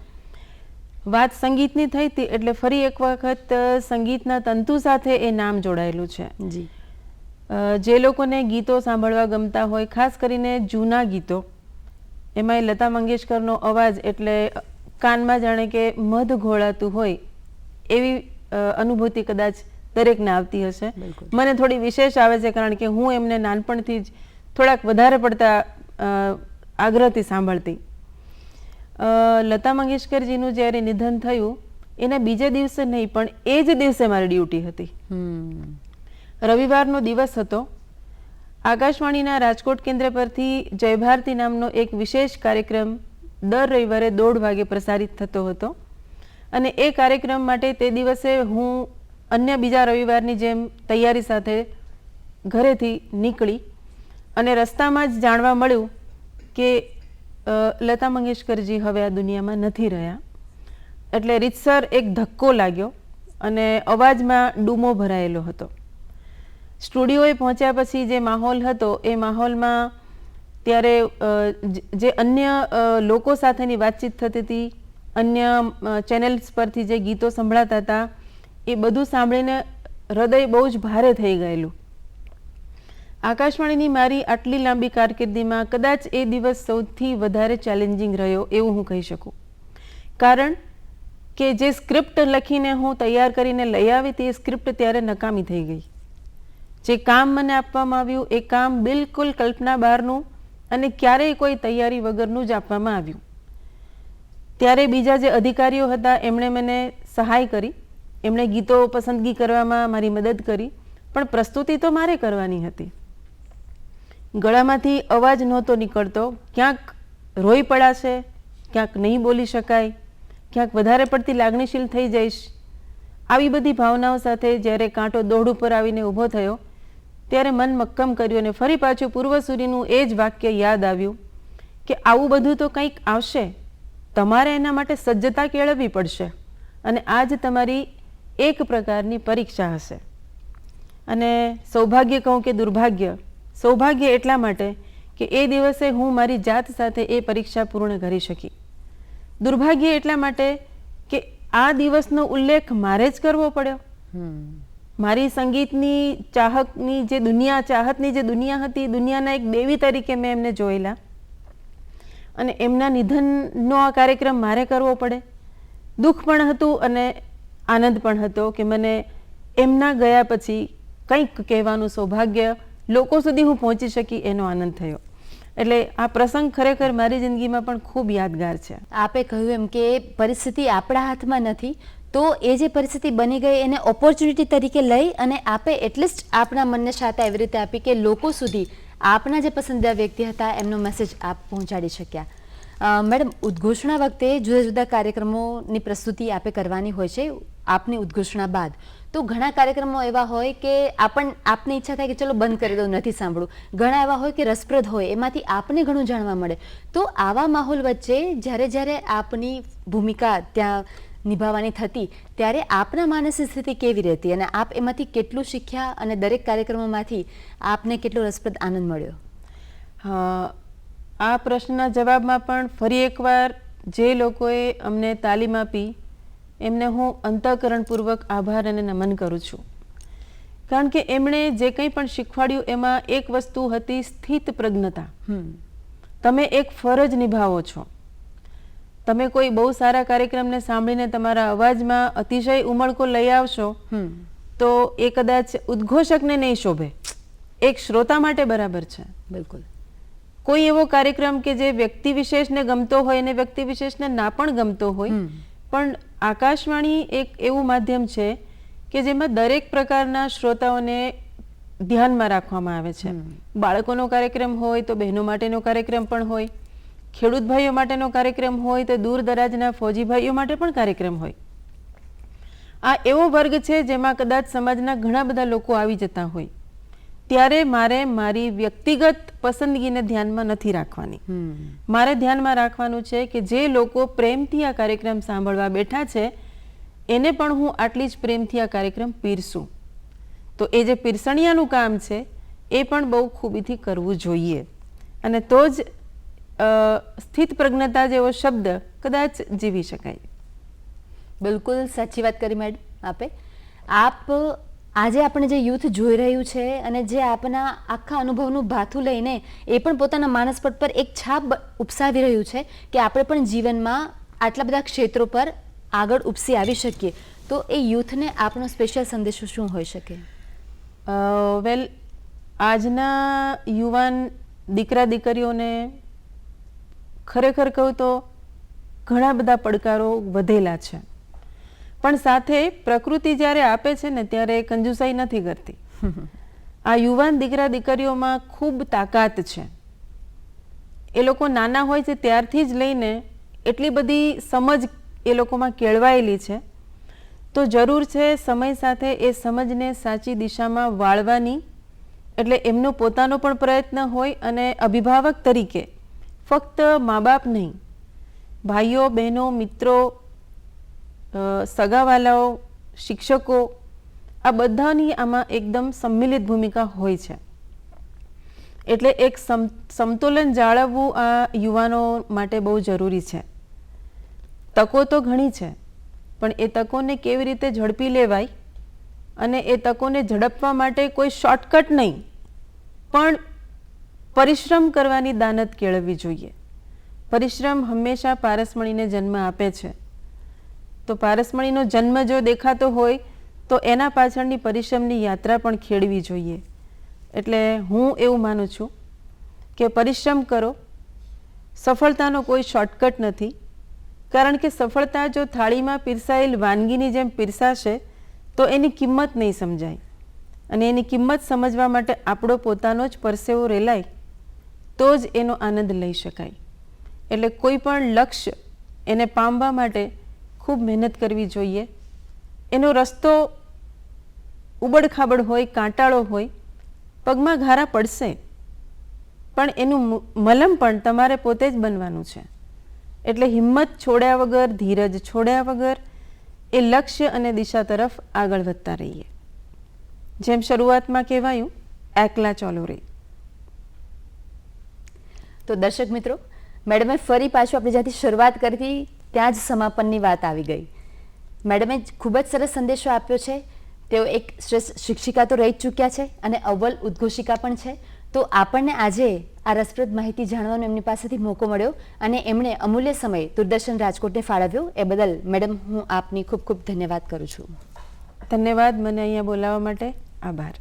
વાત સંગીતની થઈ હતી એટલે ફરી એક વખત સંગીતના તંતુ સાથે એ નામ જોડાયેલું છે. જી. જે લોકોને ગીતો સાંભળવા ગમતા હોય, ખાસ કરીને જૂના ગીતો, એમાંય લતા મંગેશકરનો અવાજ એટલે કાનમાં જાણે કે મધ ઘોળાતું હોય એવી અનુભૂતિ કદાચ દરેકને આવતી હશે. મને થોડી વિશેષ આવે છે કારણ કે હું એમને નાનપણથી જ થોડાક વધારે પડતા આગ્રહથી સાંભળતી. લતા મંગેશકરજીનું જ્યારે નિધન થયું એના બીજે દિવસે નહીં પણ એ જ દિવસે મારી ડ્યુટી હતી. રવિવારનો દિવસ હતો. આકાશવાણીના રાજકોટ કેન્દ્ર પરથી જય ભારતી નામનો એક વિશેષ કાર્યક્રમ દર રવિવારે 1:30 વાગે પ્રસારિત થતો હતો અને એ કાર્યક્રમ માટે તે દિવસે હું અન્ય બીજા રવિવારની જેમ તૈયારી સાથે ઘરેથી નીકળી અને રસ્તામાં જ જાણવા મળ્યું કે લતા મંગેશકરજી હવે આ દુનિયામાં નથી રહ્યા. એટલે રીતસર એક ધક્કો લાગ્યો અને અવાજમાં ડૂમો ભરાયેલો હતો. સ્ટુડિયોએ પહોંચ્યા પછી જે માહોલ હતો એ માહોલમાં ત્યારે જે અન્ય લોકો સાથેની વાતચીત થતી હતી, અન્ય ચેનલ્સ પરથી જે ગીતો સંભળાતા હતા, એ બધું સાંભળીને હૃદય બહુ જ ભારે થઈ ગયેલું. આકાશવાણીની મારી આટલી લાંબી કારકિર્દીમાં કદાચ એ દિવસ સૌથી વધારે ચેલેન્જિંગ રહ્યો એવું હું કહી શકું. કારણ કે જે સ્ક્રિપ્ટ લખીને હું તૈયાર કરીને લઈ આવી તે સ્ક્રિપ્ટ ત્યારે નકામી થઈ ગઈ. જે કામ મને આપવામાં આવ્યું એ કામ બિલકુલ કલ્પના બહારનું અને ક્યારેય કોઈ તૈયારી વગરનું જ આપવામાં આવ્યું. ત્યારે બીજા જે અધિકારીઓ હતા એમણે મને સહાય કરી, એમણે ગીતો પસંદગી કરવામાં મારી મદદ કરી, પણ પ્રસ્તુતિ તો મારે કરવાની હતી. ગળામાંથી અવાજ નહોતો નીકળતો, ક્યાંક રોઈ પડાશે, ક્યાંક નહીં બોલી શકાય, ક્યાંક વધારે પડતી લાગણીશીલ થઈ જઈશ. આવી બધી ભાવનાઓ સાથે જ્યારે કાંટો દોડ ઉપર આવીને ઊભો થયો ત્યારે મન મક્કમ કર્યું અને ફરી પાછું પૂર્વસૂરીનું એ જ વાક્ય યાદ આવ્યું કે આવું બધું તો કંઈક આવશે, તમારે એના માટે સજ્જતા કેળવવી પડશે અને આ જ તમારી એક પ્રકારની પરીક્ષા હશે. અને સૌભાગ્ય કહું કે દુર્ભાગ્ય, સૌભાગ્ય એટલા માટે કે એ દિવસે હું મારી જાત સાથે એ પરીક્ષા પૂર્ણ કરી શકી. દુર્ભાગ્ય એટલા માટે કે આ દિવસનો ઉલ્લેખ મારે જ કરવો પડ્યો. મારી સંગીતની ચાહકની જે દુનિયા, ચાહતની જે દુનિયા હતી, દુનિયાના એક દેવી તરીકે મેં એમને જોયેલા અને એમના નિધનનો આ કાર્યક્રમ મારે કરવો પડે. દુઃખ પણ હતું અને આનંદ પણ હતો કે મને એમના ગયા પછી કંઈક કહેવાનું સૌભાગ્ય લોકો સુધી હું પહોંચી શકી એનો આનંદ થયો. એટલે આ પ્રસંગ ખરેખર મારી જિંદગીમાં પણ ખૂબ યાદગાર છે. આપે કહ્યું એમ કે પરિસ્થિતિ આપણા હાથમાં નથી, તો એ જે પરિસ્થિતિ બની ગઈ એને ઓપોર્ચ્યુનિટી તરીકે લઈ અને આપે એટલીસ્ટ આપણા મનને શાતા એવી રીતે આપી કે લોકો સુધી આપના જે પસંદીદા વ્યક્તિ હતા એમનો મેસેજ આપ પહોંચાડી શક્યા. મેડમ, ઉદ્ઘોષણા વખતે જુદા જુદા કાર્યક્રમોની પ્રસ્તુતિ આપે કરવાની હોય છે. આપની ઉદ્ઘોષણા બાદ તો ઘણા કાર્યક્રમો એવા હોય કે આપની ઈચ્છા થાય કે ચલો બંધ કરી દો, નથી સાંભળવું. ઘણા એવા હોય કે રસપ્રદ હોય, એમાંથી આપને ઘણું જાણવા મળે. તો આવા માહોલ વચ્ચે જ્યારે આપની ભૂમિકા ત્યાં નિભાવવાની થતી ત્યારે આપના માનસિક સ્થિતિ કેવી રહેતી અને આપ એમાંથી કેટલું શીખ્યા અને દરેક કાર્યક્રમોમાંથી આપને કેટલો રસપ્રદ આનંદ મળ્યો? આ પ્રશ્નના જવાબમાં પણ ફરી એકવાર જે લોકોએ અમને તાલીમ આપી એમને હું અંતઃકરણપૂર્વક આભાર અને નમન કરું છું. કારણ કે એમણે જે કંઈ પણ શીખવાડ્યું એમાં એક વસ્તુ હતી સ્થિત પ્રજ્ઞતા. તમે એક ફરજ નિભાવો છો. તમે કોઈ બહુ સારા કાર્યક્રમને સાંભળીને તમારા અવાજમાં અતિશય ઉમળકો લઈ આવશો તો એ કદાચ ઉદ્ઘોષકને નહીં શોભે, એક શ્રોતા માટે બરાબર છે. બિલકુલ. કોઈ એવો કાર્યક્રમ કે જે વ્યક્તિ વિશેષને ગમતો હોય અને વ્યક્તિ વિશેષને ના પણ ગમતો હોય, પણ આકાશવાણી એક એવું માધ્યમ છે કે જેમાં દરેક પ્રકારના શ્રોતાઓને ધ્યાનમાં રાખવામાં આવે છે. બાળકોનો કાર્યક્રમ હોય તો બહેનો માટેનો કાર્યક્રમ પણ હોય, ખેડૂત ભાઈઓ માટેનો કાર્યક્રમ હોય તો દૂર દરાજના ફૌજી ભાઈઓ માટે પણ કાર્યક્રમ હોય. આ એવો વર્ગ છે જેમાં કદાચ સમાજના ઘણા બધા લોકો આવી જતા હોય. ત્યારે મારે મારી વ્યક્તિગત પસંદગીને ધ્યાનમાં નથી રાખવાની. મારે ધ્યાનમાં રાખવાનું છે કે જે લોકો પ્રેમથી આ કાર્યક્રમ સાંભળવા બેઠા છે એને પણ હું આટલી જ પ્રેમથી આ કાર્યક્રમ પીરસું. તો એ જે પીરસણિયાનું કામ છે એ પણ બહુ ખૂબીથી કરવું જોઈએ અને તો જ સ્થિત પ્રજ્ઞતા જેવો શબ્દ કદાચ જીવી શકાય. બિલકુલ સાચી વાત કરી મેડમ આપે. આપ આજે આપણે જે યુથ જોઈ રહ્યું છે અને જે આપના આખા અનુભવનું ભાથું લઈને એ પણ પોતાના માનસપટ પર એક છાપ ઉપસાવી રહ્યું છે કે આપણે પણ જીવનમાં આટલા બધા ક્ષેત્રો પર આગળ ઉપસી આવી શકીએ. તો એ યુથને આપનો સ્પેશિયલ સંદેશો શું હોઈ શકે? વેલ, આજના યુવાન દીકરા દીકરીઓને ખરેખર કહું તો ઘણા બધા પડકારો વધેલા છે, પણ સાથે પ્રકૃતિ જ્યારે આપે છે ને ત્યારે કંજુસાઈ નથી કરતી. આ યુવાન દીકરા દીકરીઓમાં ખૂબ તાકાત છે. એ લોકો નાના હોય છે ત્યારથી જ લઈને એટલી બધી સમજ એ લોકોમાં કેળવાયેલી છે. તો જરૂર છે સમય સાથે એ સમજને સાચી દિશામાં વાળવાની. એટલે એમનો પોતાનો પણ પ્રયત્ન હોય અને અભિભાવક તરીકે ફક્ત મા બાપ નહીં, ભાઈઓ બહેનો, મિત્રો, સગાવાલાઓ, શિક્ષકો, આ બધાની આમાં એકદમ સંમિલિત ભૂમિકા હોય છે. એટલે એક સમતોલન જાળવવું આ યુવાનો માટે બહુ જરૂરી છે. તકો તો ઘણી છે, પણ એ તકોને કેવી રીતે ઝડપી લેવાય અને એ તકોને ઝડપવા માટે કોઈ શોર્ટકટ નહીં, પણ પરિશ્રમ કરવાની દાનત કેળવવી જોઈએ. પરિશ્રમ હંમેશા પારસમણીને જન્મ આપે છે. તો પારસમણીનો જન્મ જો દેખાતો હોય તો એના પાછળની પરિશ્રમની યાત્રા પણ ખેડવી જોઈએ. એટલે હું એવું માનું છું કે પરિશ્રમ કરો. સફળતાનો કોઈ શોર્ટકટ નથી, કારણ કે સફળતા જો થાળીમાં પીરસાયેલ વાનગીની જેમ પીરસાશે તો એની કિંમત નહીં સમજાય. અને એની કિંમત સમજવા માટે આપણો પોતાનો જ પરસેવો રેલાય તો જ એનો આનંદ લઈ શકાય. એટલે કોઈ પણ લક્ષ્ય એને પામવા માટે ખૂબ મહેનત કરવી જોઈએ. એનો રસ્તો ઉબડખાબડ હોય, કાંટાળો હોય, પગમાં ઘારા પડશે, પણ એનું મલમ પણ તમારે પોતે જ બનવાનું છે. એટલે હિંમત છોડ્યા વગર, ધીરજ છોડ્યા વગર એ લક્ષ્ય અને દિશા તરફ આગળ વધતા રહીએ. જેમ શરૂઆતમાં કહેવાયું, એકલા ચોલો રે. તો દર્શક મિત્રો, મેડમે ફરી પાછું આપણે જ્યાંથી શરૂઆત કરી હતી ત્યાં જ સમાપનની વાત આવી ગઈ. મેડમે ખૂબ જ સરસ સંદેશો આપ્યો છે. તેઓ એક શ્રેષ્ઠ શિક્ષિકા તો રહી જ ચૂક્યા છે અને અવ્વલ ઉદ્ઘોષિકા પણ છે. તો આપણને આજે આ રસપ્રદ માહિતી જાણવાનો એમની પાસેથી મોકો મળ્યો અને એમણે અમૂલ્ય સમય દૂરદર્શન રાજકોટને ફાળવ્યો. એ બદલ મેડમ હું આપની ખૂબ ખૂબ ધન્યવાદ કરું છું. ધન્યવાદ મને અહીંયા બોલાવવા માટે. આભાર.